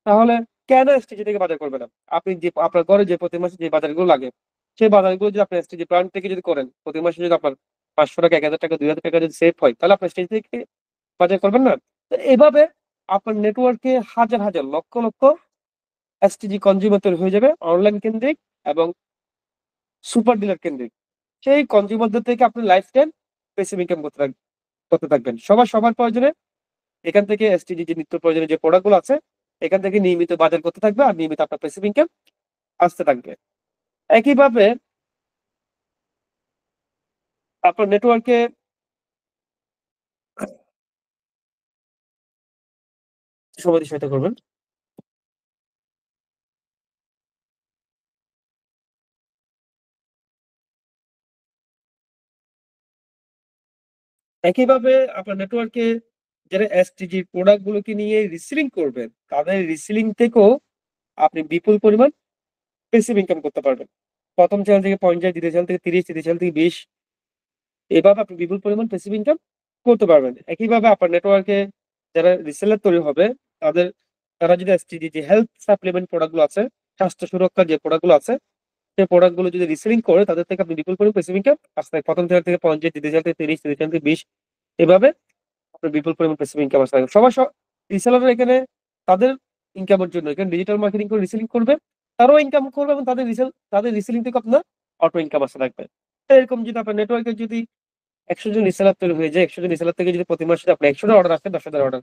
তাহলে কেন এসটিজি থেকে বাজার করবে না? আপনি যে আপনার ঘরে যে প্রতি মাসে যে বাজারগুলো লাগে, সেই বাজারগুলো যদি আপনি এসটিজি ব্র্যান্ড থেকে যদি করেন, প্রতি মাসে যদি আপনার 500 টাকা 1000 টাকা 2000 টাকা যদি সেভ হয়, তাহলে আপনি এসটিজি থেকে বাজার করবেন না? তো এভাবে আপনার নেটওয়ার্কে হাজার হাজার লক্ষ লক্ষ এসটিজি কনজিউমার তৈরি হয়ে যাবে, অনলাইন কেন্দ্রিক এবং সুপার ডিলার কেন্দ্রিক। সেই কনজিউমারদের থেকে আপনি লাইফ টাইম প্যাসিভ ইনকাম করতে থাকবেন। সবার প্রয়োজনে এখান থেকে এসটিজি যে নিত্য প্রয়োজনীয় যে প্রোডাক্ট গুলো আছে, এখান থেকে নিয়মিত বাজার করতে থাকবে আর নিয়মিত আপনার প্যাসিভ ইনকাম আসতে থাকবে। একইভাবে আপনার নেটওয়ার্কে সময় দিয়ে সহায়তা করবেন। একইভাবে আপনার নেটওয়ার্কে যারা এসটিজি প্রোডাক্ট গুলোকে নিয়ে রিসেলিং করবেন, তাদের রিসেলিং থেকেও আপনি বিপুল পরিমাণ প্যাসিভ ইনকাম করতে পারবেন। প্রথম চ্যানেল থেকে 50, দ্বিতীয় চ্যানেল থেকে 30, তৃতীয় চ্যানেল থেকে 20, এভাবে আপনি বিপুল পরিমাণ প্যাসিভ ইনকাম করতে পারবেন। একইভাবে আপনার নেটওয়ার্কে যারা রিসেলার তৈরি হবে, তাদের তারা যদি এসটিজি যে হেলথ সাপ্লিমেন্ট প্রোডাক্ট গুলো আছে, স্বাস্থ্য সুরক্ষার যে প্রোডাক্ট গুলো আছে, সেই প্রোডাক্ট গুলো যদি রিসেলিং করে, তাদের থেকে আপনি বিপুল পরিমাণ প্যাসিভ ইনকাম আসতে থাকে। প্রথম চ্যানেল থেকে 50, দ্বিতীয় চ্যানেল থেকে 30, তৃতীয় চ্যানেল থেকে 20, এভাবে আপনার বিপুল পরিমাণ প্যাসিভ ইনকাম আসতে থাকে। সবার রিসেলাররা এখানে তাদের ইনকামের জন্য এখানে ডিজিটাল মার্কেটিং করে রিসেলিং করবে, তারাও ইনকাম করবে এবং তাদের রিসেলিং থেকে আপনার অটো ইনকাম আসতে থাকবে। তো এরকম যদি আপনার নেটওয়ার্কে যদি 100 জন রিসেলার তৈরি হয়ে যায়, 100 জন রিসেলার থেকে যদি প্রতি মাসে আপনি 100 টা অর্ডার আসে, 10,000 অর্ডার,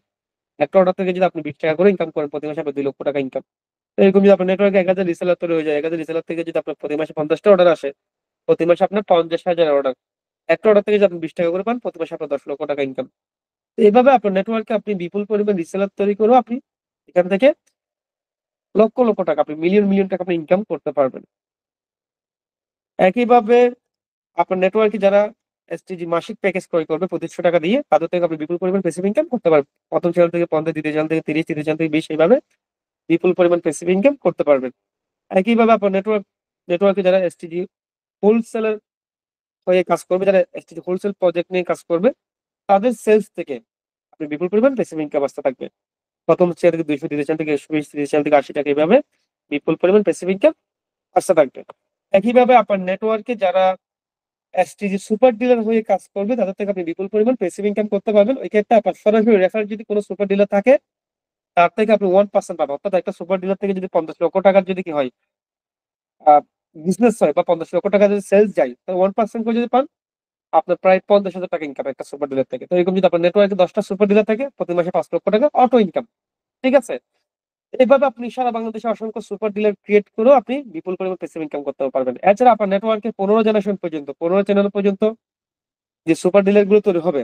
একটা অর্ডার থেকে যদি আপনি 20 টাকা করে ইনকাম করেন, প্রতি মাসে আপনার 2 লক্ষ টাকা ইনকাম। তো এরকম যদি আপনার নেটওয়ার্কে 1000 রিসেলার তৈরি হয়ে যায়, 1000 রিসেলার থেকে যদি আপনার প্রতি মাসে 50 টা অর্ডার আসে, প্রতি মাসে আপনার 50,000 অর্ডার, একটা অর্ডার থেকে যদি আপনি 20 টাকা করে পান, প্রতি মাসে আপনার 10 লক্ষ টাকা ইনকাম। তো এইভাবে আপনার নেটওয়ার্কে আপনি বিপুল পরিমাণ রিসেলার তৈরি করেও আপনি এখান থেকে লক্ষ লক্ষ টাকা, আপনি মিলিয়ন মিলিয়ন টাকা আপনি ইনকাম করতে পারবেন। একইভাবে আপনার নেটওয়ার্কে যারা এসটিজি মাসিক প্যাকেজ ক্রয় করবে 2500 টাকা দিয়ে, তাদের থেকে আপনি বিপুল পরিমাণ প্যাসিভ ইনকাম করতে পারবেন। প্রথম চ্যানেল থেকে 50, দ্বিতীয় চ্যানেল থেকে 30, তৃতীয় চ্যানেল থেকে 20, এইভাবে বিপুল পরিমাণ প্যাসিভ ইনকাম করতে পারবেন। একইভাবে আপনার নেটওয়ার্কে যারা এসটিজি হোলসেলার হয়ে কাজ করবে, যারা এসটিজি হোলসেল প্রজেক্ট নিয়ে কাজ করবে, তাদের সেলস থেকে আপনি বিপুল পরিমাণ প্যাসিভ ইনকাম আসতে থাকবে। প্রথম চ্যানেল থেকে 200, দ্বিতীয় চ্যানেল থেকে 120, তৃতীয় চ্যানেল থেকে 80 টাকা, এভাবে বিপুল পরিমাণ প্যাসিভ ইনকাম আসতে থাকবে। একইভাবে আপনার নেটওয়ার্কে যারা এসটিজি সুপার ডিলার হয়ে কাজ করবে, তাদের থেকে আপনি বিপুল পরিমাণ প্যাসিভ ইনকাম করতে পারবেন। ওই ক্ষেত্রে আপনার সরাসরি রেফার যদি কোনো সুপার ডিলার থাকে, তার থেকে আপনি 1% পাবেন। অর্থাৎ একটা সুপার ডিলার থেকে যদি 50 লক্ষ টাকার যদি কি হয় বিজনেস হয় বা 50 লক্ষ টাকা যদি সেলস যায়, তাহলে 1% করে যদি পান, আপনার প্রায় 50,000 টাকা ইনকাম একটা সুপার ডিলার থেকে। তো এরকম যদি আপনার নেটওয়ার্কে 10টা সুপার ডিলার থাকে, প্রতি মাসে 5 লক্ষ টাকা অটো ইনকাম। ঠিক আছে? এইভাবে আপনি সারা বাংলাদেশে অসংখ্য সুপার ডিলার ক্রিয়েট করেও আপনি বিপুল পরিমাণ প্যাসিভ ইনকাম করতে পারবেন। এছাড়া আপনার নেটওয়ার্কে 15 চ্যানেল পর্যন্ত যে সুপার ডিলার গুলো তৈরি হবে,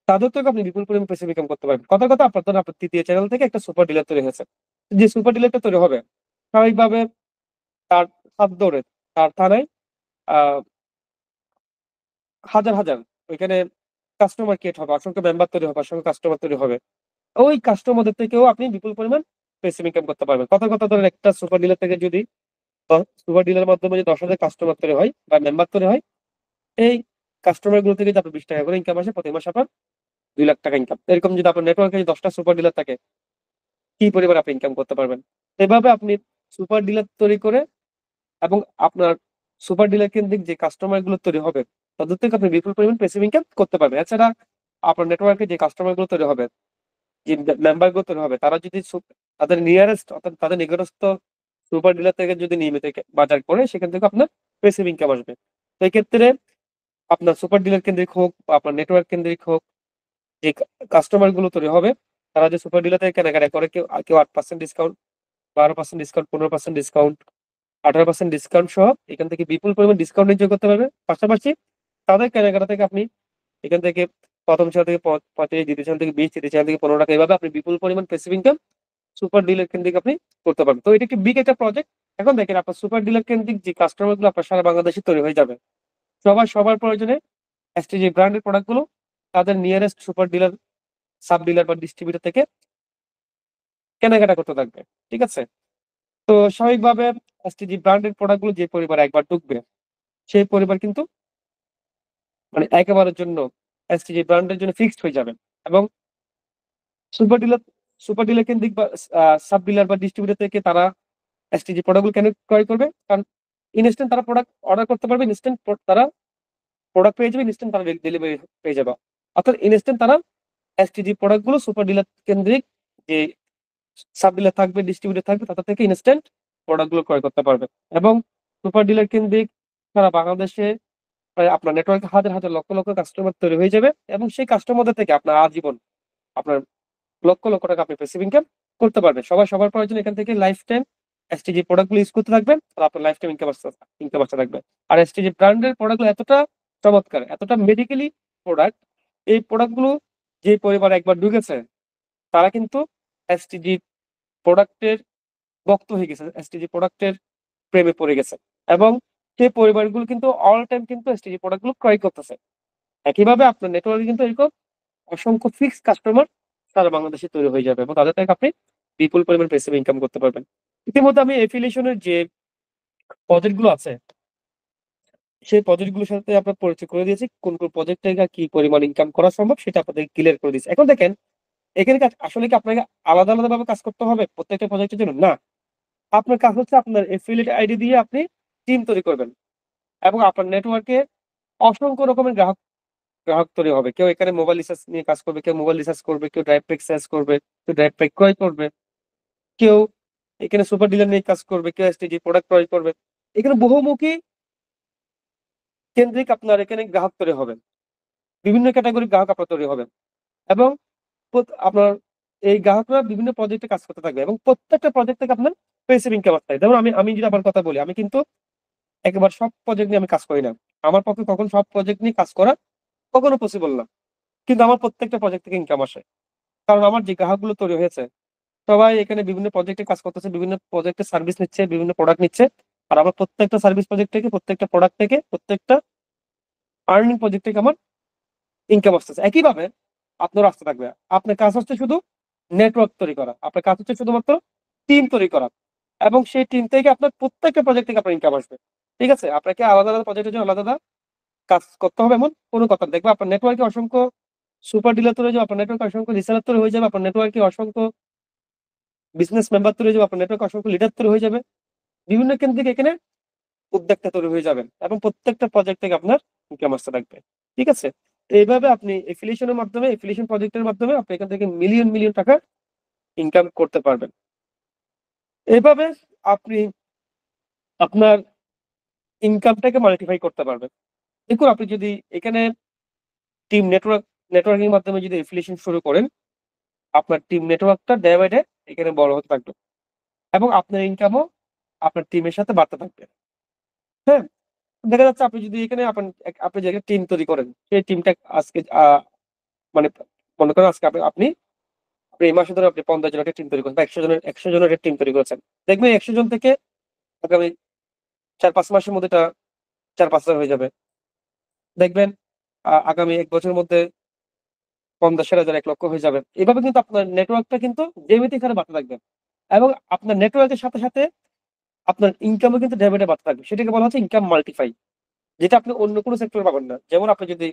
তাদের থেকে আপনি বিপুল পরিমাণ প্যাসিভ ইনকাম করতে পারবেন। কথা কথা আপনার ধরেন আপনার তৃতীয় চ্যানেল থেকে একটা সুপার ডিলার তৈরি হয়েছে। যে সুপার ডিলারটা তৈরি হবে, স্বাভাবিকভাবে তার হাত ধরে তার থানায় আহ হাজার হাজার ওইখানে কাস্টমার ক্রিয়েট হবে, অসংখ্য মেম্বার তৈরি হবে, অসংখ্য কাস্টমার তৈরি হবে। ওই কাস্টমারদের থেকেও আপনি বিপুল পরিমাণ প্যাসিভ ইনকাম করতে পারবেন। কথা কথা ধরেন একটা সুপার ডিলার থেকে যদি সুপার ডিলার মাধ্যমে যদি 10,000 কাস্টমার তৈরি হয় বা মেম্বার তৈরি হয়, এই কাস্টমার গুলো থেকে যদি আপনার 20 টাকা করে ইনকাম আসে, প্রতি মাসে আপনার 2 লাখ টাকা ইনকাম। এরকম যদি আপনার নেটওয়ার্কে 10টা সুপার ডিলার থাকে, কি পরিমাণ আপনি ইনকাম করতে পারবেন। এভাবে আপনি সুপার ডিলার তৈরি করে এবং আপনার সুপার ডিলার কেন্দ্রিক যে কাস্টমার গুলো তৈরি হবে তাদের থেকে আপনি বিপুল পরিমাণ প্যাসিভ ইনকাম করতে পারবেন। এছাড়া আপনার নেটওয়ার্কে যে কাস্টমার গুলো তৈরি হবে, যে মেম্বার গুলো তৈরি হবে, তারা যদি তাদের নিয়ারেস্ট অর্থাৎ তাদের নিকটস্থ সুপার ডিলার থেকে যদি নিয়মিত বাজার করে, সেখান থেকে আপনার প্যাসিভ ইনকাম আসবে। তো এই ক্ষেত্রে আপনার সুপার ডিলার কেন্দ্রিক হোক বা আপনার নেটওয়ার্ক কেন্দ্রিক হোক, যে কাস্টমার গুলো তৈরি হবে তারা যে সুপার ডিলার থেকে কেনাকাটা করে, কেউ কেউ 8% ডিসকাউন্ট, 12% ডিসকাউন্ট, 15% ডিসকাউন্ট, 18% ডিসকাউন্ট সহ এখান থেকে বিপুল পরিমাণ ডিসকাউন্ট এনজয় করতে পারবে। পাশাপাশি তাদের কেনাকাটা থেকে আপনি এখান থেকে প্রথম চ্যানেল থেকে 35, দ্বিতীয় চ্যানেল থেকে 20, তৃতীয় চ্যানেল থেকে 15 টাকা, এভাবে আপনি বিপুল পরিমাণ প্যাসিভ ইনকাম সুপার ডিলার কেন্দ্রিক আপনি করতে পারবেন। তো এটা একটি বিগ একটা প্রজেক্ট। এখন দেখেন আপনার সুপার ডিলার কেন্দ্রিক যে কাস্টমার গুলো আপনার সারা বাংলাদেশে তৈরি হয়ে যাবে, সবার সবার প্রয়োজনে এসটিজি ব্র্যান্ডের প্রোডাক্ট গুলো তাদের nearest super dealer, sub dealer বা ডিস্ট্রিবিউটর থেকে কেনাকাটা করতে থাকবে। ঠিক আছে? তো স্বাভাবিকভাবে এসটিজি ব্র্যান্ডের প্রোডাক্ট গুলো যে পরিবার একবার ঢুকবে, সেই পরিবার কিন্তু মানে একেবারের জন্য এসটিজি ব্র্যান্ডের জন্য ফিক্সড হয়ে যাবে। এবং সুপার ডিলার সুপার ডিলার কেন্দ্রিক বা সাব ডিলার বা ডিস্ট্রিবিউটর থেকে তারা এসটিজি প্রোডাক্ট গুলো কেন ক্রয় করবে? কারণ ইনস্ট্যান্ট তারা প্রোডাক্ট অর্ডার করতে পারবে, ইনস্ট্যান্ট তারা প্রোডাক্ট পেয়ে যাবে, ইনস্ট্যান্ট তারা ডেলিভারি পেয়ে যাবে। অর্থাৎ ইনস্ট্যান্ট তারা এসটিজি প্রোডাক্ট গুলো সুপার ডিলার কেন্দ্রিক যে সাব ডিলার থাকবে, ডিস্ট্রিবিউটর থাকবে, তাদের থেকে ইনস্ট্যান্ট প্রোডাক্ট গুলো ক্রয় করতে পারবে। এবং সুপার ডিলার কেন্দ্রিক সারা বাংলাদেশে প্রায় আপনার নেটওয়ার্কে হাজার হাজার লক্ষ লক্ষ কাস্টমার তৈরি হয়ে যাবে এবং সেই কাস্টমারদের থেকে আপনার আজীবন আপনার লক্ষ লক্ষ টাকা আপনি প্যাসিভ ইনকাম করতে পারবেন। সবার সবার প্রয়োজন এখান থেকে লাইফ টাইম এসটিজি প্রোডাক্ট গুলো ইউজ করতে থাকবেন, আর আপনার লাইফ টাইম ইনকাম আসতে থাকবে। আর এসটিজি ব্র্যান্ডের প্রোডাক্ট গুলো এতটা চমৎকার, এতটা মেডিকেলি প্রোডাক্ট, এই প্রোডাক্ট গুলো যে পরিবার একবার ঢুকেছে তারা কিন্তু এসটিজি প্রোডাক্টের ভক্ত হয়ে গেছে, এসটিজি প্রোডাক্টের প্রেমে পড়ে গেছে এবং সেই পরিবারগুলো কিন্তু অল টাইম কিন্তু এসটিজি প্রোডাক্ট গুলো ক্রয় করতেছে। একইভাবে আপনার নেটওয়ার্কে কিন্তু এরকম অসংখ্য ফিক্স কাস্টমার সারা বাংলাদেশে তৈরি হয়ে যাবে এবং তাদের থেকে আপনি বিপুল পরিমাণ প্যাসিভ ইনকাম করতে পারবেন। ইতিমধ্যে আমি এফিলিয়েশনের যে প্রজেক্ট গুলো আছে, সেই প্রজেক্ট গুলোর সাথে আপনার পরিচয় করে দিয়েছি। কোন কোন প্রজেক্ট থেকে কি পরিমাণ ইনকাম করা সম্ভব সেটা আপনাদের ক্লিয়ার করে দিয়েছি। এখন দেখেন এখানে আসলে কি আপনাকে আলাদা আলাদা ভাবে কাজ করতে হবে প্রত্যেকটা প্রজেক্টের জন্য? না। আপনার কাজ হচ্ছে আপনার এফিলিয়েট আইডি দিয়ে আপনি টিম তৈরি করবেন এবং আপনার নেটওয়ার্কে অসংখ্য রকমের গ্রাহক গ্রাহক তৈরি হবে। কেউ এখানে মোবাইল রিচার্জ নিয়ে কাজ করবে, কেউ মোবাইল রিচার্জ করবে, কেউ ড্রাইভ প্যাক সেলস করবে, কেউ ড্রাইভ প্যাক ক্রয় করবে, কেউ এখানে সুপার ডিলার নিয়ে কাজ করবে, কেউ এসটিজি প্রোডাক্ট ক্রয় করবে। এখানে বহুমুখী কেন্দ্রিক আপনার এখানে গ্রাহক তৈরি হবেন। বিভিন্ন ক্যাটাগরির গ্রাহক আপনার তৈরি হবেন এবং আপনার এই গ্রাহকরা বিভিন্ন প্রজেক্টে কাজ করতে থাকবে এবং প্রত্যেকটা প্রজেক্ট থেকে আপনার প্যাসিভ ইনকাম আসতে থাকে। যেমন আমি আমি যদি আমার কথা বলি, আমি কিন্তু একেবারে সব প্রজেক্ট নিয়ে আমি কাজ করি না। আমার পক্ষে কখনো সব প্রজেক্ট নিয়ে কাজ করা কখনো পসিবল না। কিন্তু আমার প্রত্যেকটা প্রজেক্ট থেকে ইনকাম আসে। কারণ আমার যে গ্রাহকগুলো তৈরি হয়েছে সবাই এখানে বিভিন্ন প্রজেক্টে কাজ করতেছে, বিভিন্ন প্রজেক্টে সার্ভিস নিচ্ছে, বিভিন্ন প্রোডাক্ট নিচ্ছে। আর আমার প্রত্যেকটা সার্ভিস প্রজেক্ট থেকে, প্রত্যেকটা প্রোডাক্ট থেকে, প্রত্যেকটা আর্নিং প্রজেক্ট থেকে আমার ইনকাম আসতেছে। একইভাবে আপনারও আসতে থাকবে। আপনার কাজ হচ্ছে শুধু নেটওয়ার্ক তৈরি করা। আপনার কাজ হচ্ছে শুধুমাত্র টিম তৈরি করা এবং সেই টিম থেকে আপনার প্রত্যেকটা প্রজেক্ট থেকে আপনার ইনকাম আসবে। ঠিক আছে? আপনাকে আলাদা আলাদা প্রজেক্টের জন্য আলাদা আলাদা কাজ করতে হবে এমন কোনো কথা না। দেখবেন আপনার নেটওয়ার্কে অসংখ্য সুপার ডিলার তৈরি হয়ে যাবে, আপনার নেটওয়ার্কে অসংখ্য রিসেলার তৈরি হয়ে যাবে, আপনার নেটওয়ার্কে অসংখ্য বিজনেস মেম্বার তৈরি হয়ে যাবে, আপনার নেটওয়ার্কে অসংখ্য লিডার তৈরি হয়ে যাবে। বিভিন্ন কেন্দ্র থেকে এখানে উদ্যোক্তা তৈরি হয়ে যাবেন এবং প্রত্যেকটা প্রজেক্ট থেকে আপনার ইনকাম আসতে থাকবে। ঠিক আছে? তো এইভাবে আপনি এফিলিয়েশনের মাধ্যমে, এফিলিয়েশন প্রজেক্টের মাধ্যমে আপনি এখান থেকে মিলিয়ন মিলিয়ন টাকা ইনকাম করতে পারবেন। এভাবে আপনি আপনার ইনকামটাকে মাল্টিপ্লাই করতে পারবেন। দেখুন আপনি যদি এখানে টিম নেটওয়ার্কিং এর মাধ্যমে যদি এফিলিয়েশন শুরু করেন, আপনার টিম নেটওয়ার্কটা ডে বাই ডে এখানে বড় হতে থাকবে এবং আপনার ইনকামও আপনার টিমের সাথে বাড়তে থাকবে। হ্যাঁ? দেখা যাচ্ছে আপনি যদি এখানে আপনি যে একটা টিম তৈরি করেন, সেই টিমটা আজকে মানে মনে করেন আজকে আপনি আপনি এই মাসে ধরে আপনি ৫০ জনের একটা টিম তৈরি করেছেন বা ১০০ জনের একটা টিম তৈরি করেছেন। দেখবেন ১০০ জন থেকে আগামী ৪-৫ মাসের মধ্যে এটা ৪-৫ হাজার হয়ে যাবে। দেখবেন আগামী ১ বছরের মধ্যে ৫০,০০০, ১,০০,০০০ হয়ে যাবে। এভাবে কিন্তু আপনার নেটওয়ার্কটা কিন্তু জ্যামিতিক হারে বাড়তে থাকবে এবং আপনার নেটওয়ার্কের সাথে সাথে আপনার ইনকামও কিন্তু ডে বাই ডে বাড়তে থাকবে। সেটাকে বলা হচ্ছে ইনকাম মাল্টিফাই। যেটা আপনি অন্য কোনো সেক্টরে পাবেন না। যেমন আপনি যদি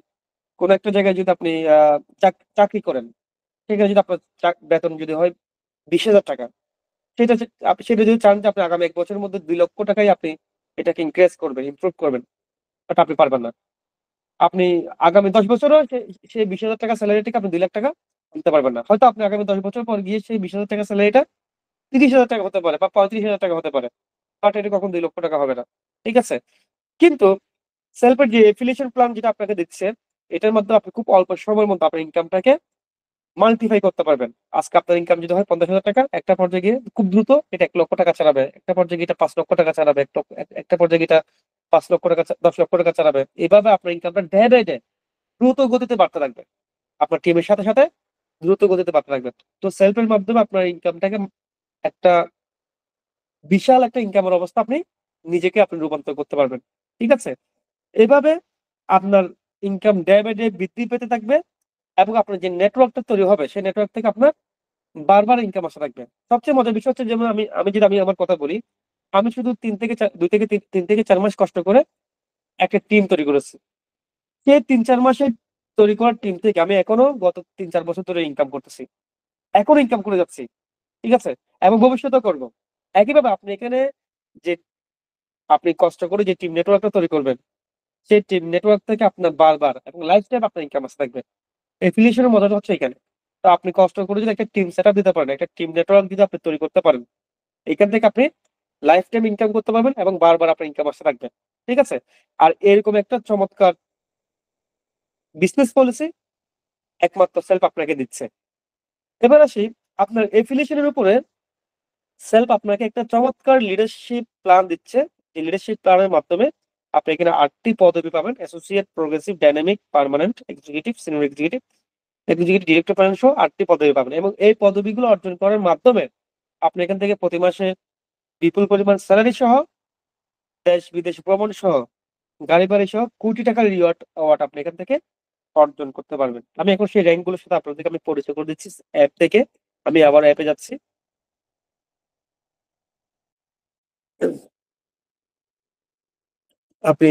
কোন একটা জায়গায় যদি আপনি চাকরি করেন, সেখানে যদি আপনার বেতন যদি হয় 20,000 টাকা। সেটা যদি চান যে আপনি আগামী 1 বছরের মধ্যে 2 লক্ষ টাকায় আপনি এটাকে ইনক্রিজ করবেন, ইমপ্রুভ করবেন, বাট আপনি পারবেন না। আপনি আগামী 10 বছরও সেই 20,000 টাকা স্যালারিটাকে আপনি 2 লাখ টাকা আনতে পারবেন না। হয়তো আপনি আগামী 10 বছর পর গিয়ে সেই 20,000 টাকা স্যালারিটা 30,000 টাকা হতে পারে বা 35,000 টাকা হতে পারে, বাট এটা কখন 2 লক্ষ টাকা হবে না। ঠিক আছে? কিন্তু সেলফের যে এফিলিয়েশন প্ল্যান যেটা আপনাকে দিচ্ছে, এটার মাধ্যমে আপনি খুব অল্প সময়ের মধ্যে আপনার ইনকামটাকে মাল্টিফাই করতে পারবেন। আজকে আপনার ইনকাম যদি হয় 50,000 টাকা, একটা পর্যায়ে গিয়ে খুব দ্রুত এটা 1 লক্ষ টাকা চালাবে, একটা পর্যায়ে গিয়ে এটা 5 লক্ষ টাকা চালাবে, একটা পর্যায়ে গিয়ে এটা 5 লক্ষ টাকা, 10 লক্ষ টাকা চালাবে। এভাবে আপনার ইনকামটা ডে বাই ডে দ্রুত গতিতে বাড়তে থাকবে, আপনার টিমের সাথে সাথে দ্রুত গতিতে বাড়তে থাকবে। তো সেলফের মাধ্যমে আপনার ইনকামটাকে একটা বিশাল একটা ইনকামের অবস্থা আপনি নিজেকে আপনি রূপান্তর করতে পারবেন। ঠিক আছে? এভাবে আপনার ইনকাম ডে বাই ডে বৃদ্ধি পেতে থাকবে এবং আপনার যে নেটওয়ার্কটা তৈরি হবে সেই নেটওয়ার্ক থেকে আপনার বারবার ইনকাম আসতে থাকবে। সবচেয়ে মজার বিষয় হচ্ছে, যেমন আমি আমার কথা বলি, আমি শুধু 3 থেকে 4 মাস কষ্ট করে একটা টিম তৈরি করেছি। সেই 3-4 মাসে তৈরি করার টিম থেকে আমি এখনো গত 3-4 বছর ধরে ইনকাম করতেছি। এখনো ইনকাম করে যাচ্ছি। ঠিক আছে? এবং ভবিষ্যতেও করব। একইভাবে আপনি এখানে যে আপনি কষ্ট করে যে টিম নেটওয়ার্কটা তৈরি করবেন, সেই টিম নেটওয়ার্ক থেকে আপনার বারবার এবং লাইফ টাইম আপনার ইনকাম আসতে থাকবে। এফিলিয়েশন এর মজাটা হচ্ছে এখানে। তো আপনি কষ্ট করে যদি একটা টিম সেটআপ দিতে পারেন, একটা টিম নেটওয়ার্ক যদি আপনি তৈরি করতে পারেন, এখান থেকে আপনি লাইফ টাইম ইনকাম করতে পারবেন এবং বারবার আপনার ইনকাম আসতে থাকবে। ঠিক আছে? আর এরকম একটা চমৎকার বিজনেস পলিসি একমাত্র সেলফ আপনাকে দিচ্ছে। এবার আসি আপনার এফিলিয়েশন এর উপরে সেলফ আপনাকে একটা চমৎকার লিডারশিপ প্ল্যান দিচ্ছে। এই লিডারশিপ প্ল্যানের মাধ্যমে আপনি এখানে 8টি পদবি পাবেন: associate, progressive, dynamic, permanent, executive, senior executive, executive director plan সহ 8টি পদবি পাবেন এবং এই পদবিগুলো অর্জন করার মাধ্যমে আপনি এখান থেকে প্রতি মাসে বিপুল পরিমাণ স্যালারি সহ, দেশ বিদেশ ভ্রমণ সহ, গাড়ি বাড়ি সহ কোটি টাকার অ্যাওয়ার্ড আপনি এখান থেকে অর্জন করতে পারবেন। আমি এখন সেই র‍্যাংক গুলোর সাথে আপনাদেরকে আমি পরিচয় করে দিচ্ছি অ্যাপ থেকে। আমি আবার অ্যাপে যাচ্ছি। আপনি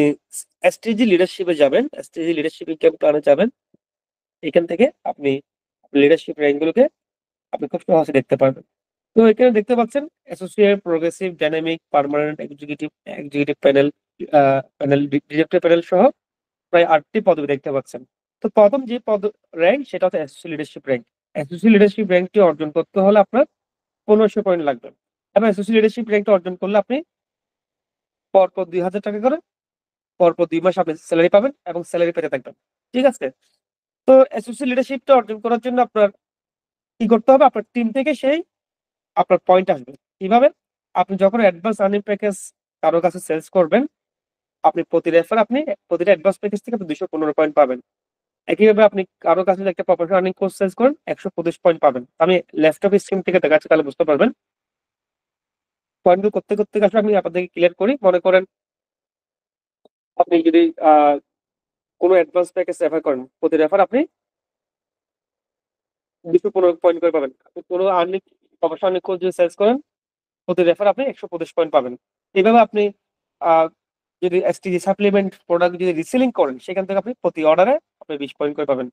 এসটিজি লিডারশিপে যাবেন, এসটিজি লিডারশিপ ইনকাম প্ল্যানে যাবেন। এখান থেকে আপনি লিডারশিপ র‍্যাংক গুলোকে আপনি খুব সহজে দেখতে পারবেন। তো এখানে দেখতে পাচ্ছেন associate, progressive, dynamic, permanent, executive, executive panel, director panel সহ প্রায় 8টি পদবি দেখতে পাচ্ছেন। তো প্রথম যে র‍্যাংক সেটা হচ্ছে associate leadership rank. Associate leadership র‍্যাংকটি অর্জন করতে হলে আপনার 1500 পয়েন্ট লাগবে। এবং অ্যাসোসিয়েট লিডারশিপ র‍্যাংকটা অর্জন করলে আপনি পরপর 2,000 টাকা করে পরপর 2 মাস আপনি সেলারি পাবেন এবং সেলারি পেতে থাকবেন। ঠিক আছে? তো অ্যাসোসিয়েট লিডারশিপটা অর্জন করার জন্য আপনার কি করতে হবে? আপনার টিম থেকে সেই আপনার পয়েন্ট আসবে। কিভাবে? আপনি যখন অ্যাডভান্স আর্নিং প্যাকেজ কারো কাছে সেলস করবেন, আপনি প্রতিটা অ্যাডভান্স প্যাকেজ থেকে আপনি 215 পয়েন্ট পাবেন। একইভাবে আপনি কারো কাছে যদি একটা প্রফেশনাল আর্নিং কোর্স সেলস করেন, 125 পয়েন্ট পাবেন। আমি ল্যাপটপ স্ক্রিন থেকে দেখাচ্ছি, তাহলে বুঝতে পারবেন। পয়েন্টগুলো করতে আসলে আমি আপনাদেরকে ক্লিয়ার করি। মনে করেন আপনি যদি কোনো অ্যাডভান্স প্যাকেজ রেফার করেন, প্রতি রেফার আপনি 215 পয়েন্ট করে পাবেন। আপনি কোনো প্রফেশনাল আর্নিং কোর্স যদি সেলস করেন, প্রতি রেফার আপনি 125 পয়েন্ট পাবেন। এভাবে আপনি আ যদি এসটিজি সাপ্লিমেন্ট প্রোডাক্ট যদি রিসেলিং করেন, সেখান থেকে আপনি প্রতি অর্ডারে আপনি 20 পয়েন্ট করে পাবেন।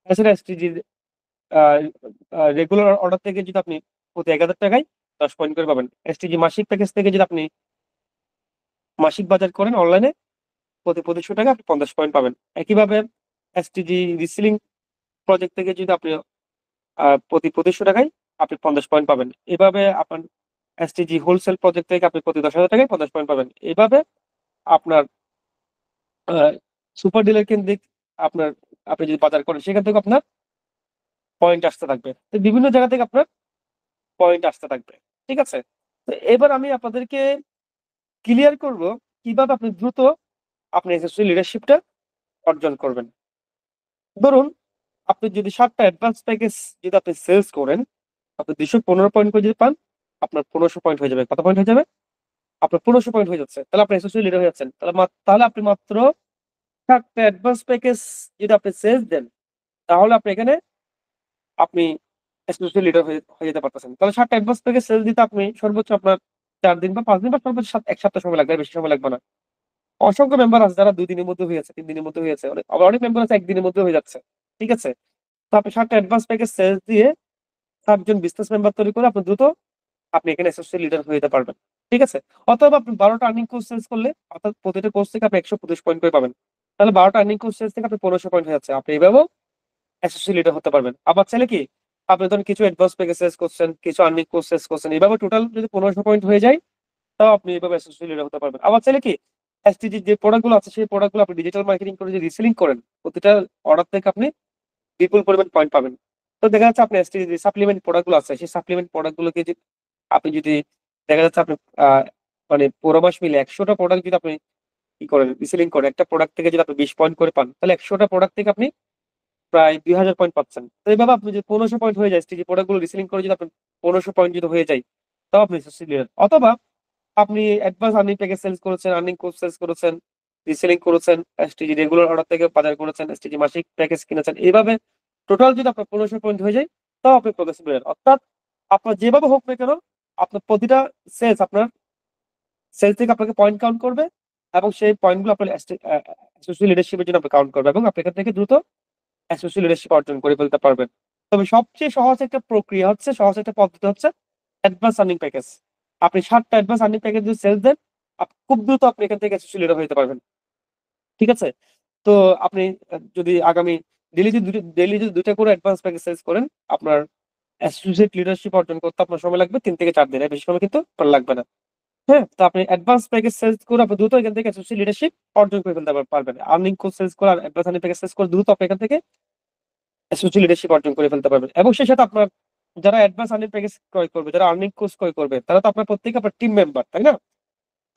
এছাড়া এসটিজির আ আ রেগুলার অর্ডার থেকে যদি আপনি প্রতি ১,০০০ টাকায় 10 পয়েন্ট করে পাবেন। এসটিজি মাসিক প্যাকেজ থেকে যদি আপনি মাসিক বাজার করেন অনলাইনে, প্রতি ২৫০০ টাকায় আপনি 50 পয়েন্ট পাবেন। একইভাবে এসটিজি রিসেলিং প্রজেক্ট থেকে যদি আপনি প্রতি ২৫০০ টাকায় আপনি 50 পয়েন্ট পাবেন। এভাবে আপনার এসটিজি হোলসেল প্রজেক্ট থেকে আপনি প্রতি ১০,০০০ টাকায় 50 পয়েন্ট পাবেন। এভাবে আপনার আ সুপার ডিলার কেন্দ্রিক আপনার আপনি যদি বাজার করেন, সেখান থেকেও আপনার পয়েন্ট আসতে থাকবে। তো বিভিন্ন জায়গা থেকে আপনার পয়েন্ট আসতে থাকবে। ঠিক আছে? তো এবার আমি আপনাদেরকে ক্লিয়ার করব কিভাবে আপনি দ্রুত আপনি এসএসসি লিডারশিপটা অর্জন করবেন। ধরুন আপনি যদি ৭ টা অ্যাডভান্স প্যাকেজ যদি আপনি সেলস করেন, আপনি ২১৫ পয়েন্ট করে যদি পান, আপনার ১৫০০ পয়েন্ট হয়ে যাবে। কত পয়েন্ট হয়ে যাবে? আপনার ১৫০০ পয়েন্ট হয়ে যাচ্ছে। তাহলে আপনি এসএসসি লিডার হয়ে যাচ্ছেন। তাহলে আপনি মাত্র ৭ টা অ্যাডভান্স প্যাকেজ যদি আপনি সেলস দেন, তাহলে আপনি এখানে আপনি এসএসসি লিডার হয়ে যেতে পারতেছেন। তাহলে ৭ টা অ্যাডভান্স প্যাকেজ সেলস দিতে আপনি সর্বোচ্চ আপনার ৪ দিন বা ৫ দিন বা সর্বোচ্চ ১ সপ্তাহ সময় লাগবে, এর বেশি সময় লাগবে না। অসংখ্য মেম্বার আছে যারা ২ দিনের মধ্যে হয়ে যাচ্ছে, ৩ দিনের মধ্যে হয়ে যাচ্ছে। আবার অনেক মেম্বার আছে ১ দিনের মধ্যে হয়ে যাচ্ছে। ঠিক আছে? তো আপনি ৭ টা অ্যাডভান্স প্যাকেজ সেলস দিয়ে 7 জন বিজনেস মেম্বার তৈরি করে আপনি দ্রুত আপনি এখানে অ্যাসোসিয়েট লিডার হয়ে যেতে পারবেন। ঠিক আছে? অথবা আপনি 12টা আর্নিং কোর্স সেলস করলে অর্থাৎ প্রতিটা কোর্স থেকে আপনি 125 পয়েন্ট করে পাবেন। তাহলে 12টা আর্নিং কোর্স সেলস থেকে আপনি 1500 পয়েন্ট হয়ে যাচ্ছে। আপনি এভাবেও অ্যাসোসিয়েট লিডার হতে পারবেন। আবার চাইলে কি আপনি ধরুন কিছু অ্যাডভান্স প্যাকেজ সেলস করছেন, কিছু আর্নিং কোর্স সেলস করছেন। এভাবে টোটাল যদি 1500 পয়েন্ট হয়ে যায় তাও আপনি এভাবে অ্যাসোসিয়েট লিডার হতে পারবেন। আবার চাইলে কি এসটিজি যে প্রোডাক্ট গুলো আছে সেই প্রোডাক্ট গুলো আপনি ডিজিটাল মার্কেটিং করে যদি রিসেলিং করেন, প্রতিটা অর্ডার থেকে আপনি বিপুল পরিমাণ পয়েন্ট পাবেন। তো দেখা যাচ্ছে আপনি এসটিজি যে সাপ্লিমেন্ট প্রোডাক্ট গুলো আছে সেই সাপ্লিমেন্ট প্রোডাক্ট গুলোকে আপনি যদি দেখা যাচ্ছে আপনি আহ মানে পুরো মাস মিলে 100টা প্রোডাক্ট যদি আপনি কি করেন রিসেলিং করেন, একটা প্রোডাক্ট থেকে যদি আপনি 20 পয়েন্ট করে পান, তাহলে 100টা প্রোডাক্ট থেকে আপনি প্রায় 2000 পয়েন্ট পাচ্ছেন। তো এইভাবে আপনি যদি 1500 পয়েন্ট হয়ে যায় স্টিজি প্রোডাক্ট গুলো রিসেলিং করে যদি আপনি 1500 পয়েন্ট যদি হয়ে যায়, তাও আপনি অ্যাসোসিয়েট লিডার। অথবা আপনি অ্যাডভান্স আর্নিং প্যাকেজ সেলস করেছেন, আর্নিং কোর্স সেলস করেছেন, রিসেলিং করেছেন, এসটিজি রেগুলার অর্ডার থেকে বাজার করেছেন, এসটিজি মাসিক প্যাকেজ কিনেছেন। এইভাবে টোটাল যদি আপনার 1500 পয়েন্ট হয়ে যায়, তাও আপনি প্রোগ্রেসিভ লিডার। অর্থাৎ আপনার যেভাবে হোক না কেন, আপনার প্রতিটা সেলস আপনার সেলস থেকে আপনাকে পয়েন্ট কাউন্ট করবে এবং সেই পয়েন্ট গুলো আপনার অ্যাসোসিয়েট লিডারশিপের জন্য আপনি কাউন্ট করবে এবং আপনি এখান থেকে দ্রুত অ্যাসোসিয়েট লিডারশিপ অর্জন করে ফেলতে পারবেন। তবে সবচেয়ে সহজ একটা প্রক্রিয়া হচ্ছে, সহজ একটা পদ্ধতি হচ্ছে অ্যাডভান্স আর্নিং প্যাকেজ। আপনি 7টা অ্যাডভান্স আর্নিং প্যাকেজ যদি সেলস দেন, খুব দ্রুত আপনি এখান থেকে অ্যাসোসিয়েট লিডার হতে পারবেন। ঠিক আছে? তো আপনি যদি আগামী ডেইলি যদি 2টা করে অ্যাডভান্স প্যাকেজ সেলস করেন, আপনার অ্যাসোসিয়েট লিডারশিপ অর্জন করতে আপনার সময় লাগবে 3 থেকে 4 দিন। এর বেশি সময় কিন্তু আপনার লাগবে না। হ্যাঁ? তো আপনি অ্যাডভান্স প্যাকেজ সেলস করে আপনি দ্রুত এখান থেকে অ্যাসোসিয়েট লিডারশিপ অর্জন করে ফেলতে পারবেন। আর্নিং কোর্স সেলস করে আর অ্যাডভান্স আর্নিং প্যাকেজ সেলস করে দ্রুত আপনি এখান থেকে অ্যাসোসিয়েট লিডারশিপ অর্জন করে ফেলতে পারবেন। এবং সেই সাথে আপনার যারা অ্যাডভান্স আর্নিং প্যাকেজ ক্রয় করবে, যারা আর্নিং কোর্স ক্রয় করবে, তারা তো আপনার প্রত্যেকে আপনার টিম মেম্বার, তাই না?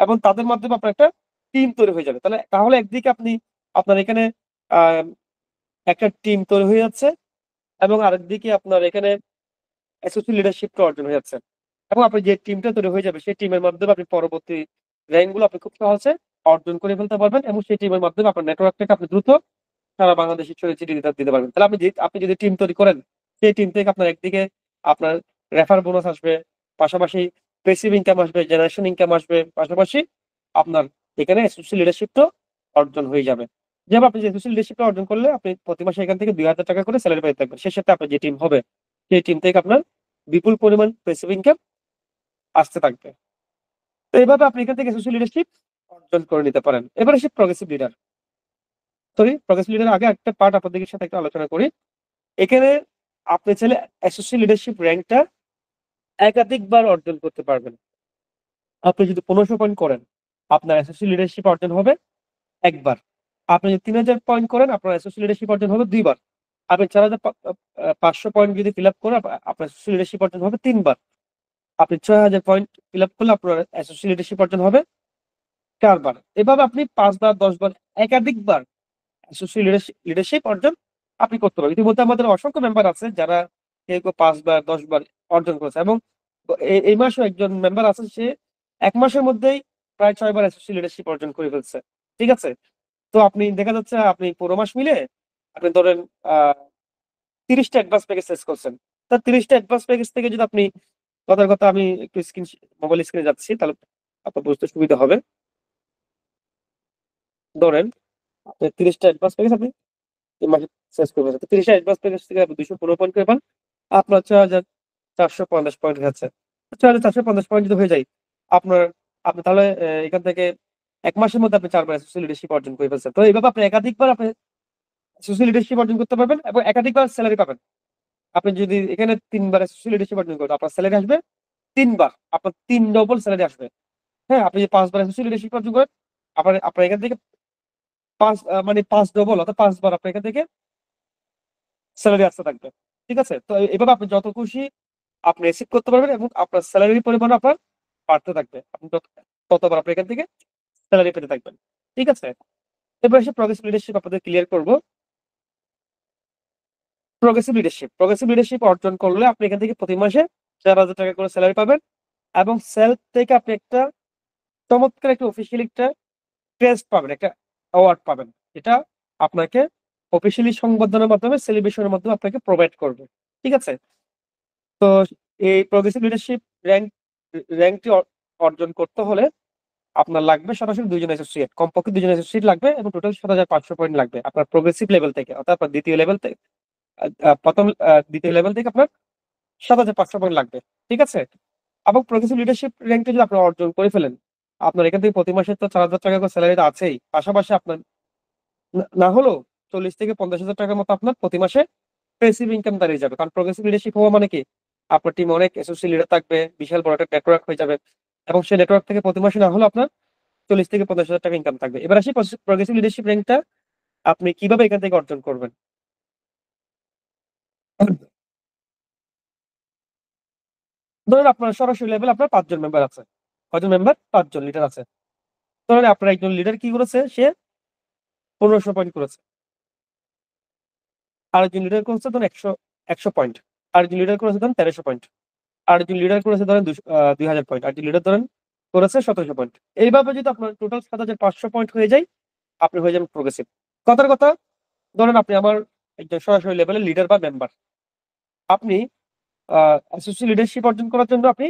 এবং তাদের মাধ্যমে আপনার একটা টিম তৈরি হয়ে যাবে। তাহলে একদিকে আপনি আপনার এখানে আহ একটা টিম তৈরি হয়ে যাচ্ছে এবং আরেকদিকে আপনার এখানে অ্যাসোসিয়েট লিডারশিপটা অর্জন হয়ে যাচ্ছে। এবং আপনি যে টিমটা তৈরি হয়ে যাবে সেই টিমের মাধ্যমে আপনি পরবর্তী র্যাঙ্ক গুলো আপনি খুব সহজে অর্জন করে ফেলতে পারবেন এবং সেই টিমের মাধ্যমে আপনার নেটওয়ার্কটাকে আপনি দ্রুত সারা বাংলাদেশে ছড়িয়ে ছিটিয়ে দিতে পারবেন। তাহলে আপনি যদি টিম তৈরি করেন, সেই টিম থেকে আপনার একদিকে আপনার রেফার বোনাস আসবে, পাশাপাশি প্যাসিভ ইনকাম আসবে, জেনারেশন ইনকাম আসবে, পাশাপাশি আপনার এখানে অ্যাসোসিয়েট লিডারশিপটা অর্জন হয়ে যাবে। যেমন আপনি যে অ্যাসোসিয়েট লিডারশিপটা অর্জন করলে আপনি প্রতি মাসে এখান থেকে 2000 টাকা করে স্যালারি পেতে থাকবেন। সেই সাথে আপনার যে টিম হবে সেই টিম থেকে আপনার বিপুল পরিমাণ প্যাসিভ ইনকাম আসতে থাকবে। তো এইভাবে আপনি এখান থেকে অ্যাসোসিয়েট লিডারশিপ অর্জন করে নিতে পারেন। এবার আসি প্রগ্রেসিভ লিডার। প্রগ্রেসিভ লিডার আগে একটা পার্ট আপনাদের সাথে একটু আলোচনা করি। এখানে আপনি চাইলে অ্যাসোসিয়েট লিডারশিপ র্যাঙ্কটা একাধিকবার অর্জন করতে পারবেন। আপনি যদি 1500 পয়েন্ট করেন, আপনার অ্যাসোসিয়েট লিডারশিপ অর্জন হবে একবার। আপনি যদি 3000 পয়েন্ট করেন, আপনার অ্যাসোসিয়েট লিডারশিপ অর্জন হবে 2 বার। আপনি 4500 পয়েন্ট যদি ফিল আপ করেন, আপনার অ্যাসোসিয়েট লিডারশিপ অর্জন হবে 3 বার। আপনি 6000 পয়েন্ট ফিল আপ করলে আপনার অ্যাসোসিয়েট লিডারশিপ অর্জন হবে 4 বার। এভাবে আপনি 5 বার, 10 বার, একাধিকবার অ্যাসোসিয়েট লিডারশিপ অর্জন আপনি করতে পারবেন। ইতিমধ্যে আমাদের অসংখ্য মেম্বার আছে যারা কেউ 5 বার, 10 বার অর্জন করেছে এবং এই মাসেও একজন মেম্বার আছে, সে 1 মাসের মধ্যেই প্রায় 6 বার অ্যাসোসিয়েট লিডারশিপ অর্জন করে ফেলছে। ঠিক আছে? তো আপনি দেখা যাচ্ছে আপনি পুরো মাস মিলে আপনি ধরেন 30টা অ্যাডভান্স প্যাকেজ সেলস করছেন। তা 30টা অ্যাডভান্স প্যাকেজ থেকে যদি আপনি কথার কথা আমি একটু মোবাইল স্ক্রিনে যাচ্ছি, তাহলে আপনার বুঝতে সুবিধা হবে। ধরেন আপনি 30টা অ্যাডভান্স প্যাকেজ আপনি এই মাসে শেষ করবেন। তো 30টা অ্যাডভান্স প্যাকেজ থেকে আপনি 215 পয়েন্ট করে পান। আপনার 6450 পয়েন্ট হচ্ছে। 6450 পয়েন্ট যদি হয়ে যায়, আপনার আপনি তাহলে এখান থেকে 1 মাসের মধ্যে আপনি 4 বার অ্যাসোসিয়েট লিডারশিপ অর্জন করে ফেলছেন। তো এইভাবে আপনি একাধিকবার আপনি অ্যাসোসিয়েট লিডারশিপ অর্জন করতে পারবেন এবং একাধিকবার স্যালারি পাবেন। আপনি যদি এখানে 3 বার অ্যাসোসিয়েট লিডারশিপ অর্জন করেন, আপনার স্যালারি আসবে 3 বার। আপনার 3 ডবল স্যালারি আসবে। হ্যাঁ? আপনি যদি 5 বার অ্যাসোসিয়েট লিডারশিপ অর্জন করেন, আপনার এখান থেকে 5 মানে 5 ডবল অর্থাৎ 5 বার আপনার এখান থেকে স্যালারি আসতে থাকবে। ঠিক আছে? তো এভাবে আপনি যত খুশি আপনি রিসিভ করতে পারবেন এবং আপনার স্যালারির পরিমাণ আপনার বাড়তে থাকবে। আপনি ততবার আপনি এখান থেকে স্যালারি পেতে থাকবেন। ঠিক আছে? এবার এসে প্রগ্রেসিভ লিডারশিপ আপনাদের ক্লিয়ার করব। প্রগ্রেসিভ লিডারশিপ অর্জন করলে আপনি এখান থেকে প্রতি মাসে 4000 টাকা করে স্যালারি পাবেন এবং সেলফ থেকে আপনি একটা চমৎকার একটা অফিসিয়ালি একটা ক্রেস্ট পাবেন, একটা অ্যাওয়ার্ড পাবেন। যেটা আপনাকে অফিসিয়ালি সংবর্ধনার মাধ্যমে সেলিব্রেশনের মাধ্যমে আপনাকে প্রোভাইড করবে। ঠিক আছে? তো এই প্রগ্রেসিভ লিডারশিপ র‍্যাংকটি অর্জন করতে হলে আপনার লাগবে সরাসরি 2 জন অ্যাসোসিয়েট। কমপক্ষে 2 জন অ্যাসোসিয়েট লাগবে এবং টোটাল 7500 পয়েন্ট লাগবে। আপনার প্রগ্রেসিভ লেভেল থেকে অর্থাৎ আপনার দ্বিতীয় লেভেল থেকে প্রথম দ্বিতীয় লেভেল থেকে আপনার 7,500 পয়েন্ট লাগবে। ঠিক আছে? এবং প্রগ্রেসিভ লিডারশিপ র‍্যাংকটা যদি আপনারা অর্জন করে ফেলেন, আপনার এখান থেকে প্রতি মাসে তো ৳৪,০০০ করে সেলারি তো আছেই। পাশাপাশি আপনার না হলেও ৪০ থেকে ৳৫০,০০০ মতো আপনার প্রতি মাসে প্যাসিভ ইনকাম দাঁড়িয়ে যাবে। কারণ প্রগ্রেসিভ লিডারশিপ হওয়া মানে কি? আপনার টিমে অনেক অ্যাসোসিয়েট লিডার থাকবে, বিশাল বড় একটা নেটওয়ার্ক হয়ে যাবে এবং সেই নেটওয়ার্ক থেকে প্রতি মাসে না হলেও আপনার ৪০ থেকে ৳৫০,০০০ ইনকাম থাকবে। এবার আসি প্রগ্রেসিভ লিডারশিপ র‍্যাংকটা আপনি কিভাবে এখান থেকে অর্জন করবেন? ধরুন আপনার সরাসরি লেভেলে আপনার ৫ জন মেম্বার আছে। কয়জন মেম্বার? ৫ জন লিডার আছে। ধরেন আপনার একজন লিডার কি করেছে? সে ১৫০০ পয়েন্ট করেছে। আরেকজন লিডার করেছে ধরুন ১০০ পয়েন্ট। আরেকজন লিডার করেছে ধরুন ১৩০০ পয়েন্ট। আরেকজন লিডার করেছে ধরেন ২০০০ পয়েন্ট। আরেকজন লিডার ধরেন করেছে ১৭০০ পয়েন্ট। এইভাবে যদি আপনার টোটাল ৭৫০০ পয়েন্ট হয়ে যায়, আপনি হয়ে যাবেন প্রগ্রেসিভ। কথার কথা ধরেন আপনি আমার একজন সরাসরি লেভেলের লিডার বা মেম্বার। আপনি অ্যাসোসিয়েট লিডারশিপ অর্জন করার জন্য আপনি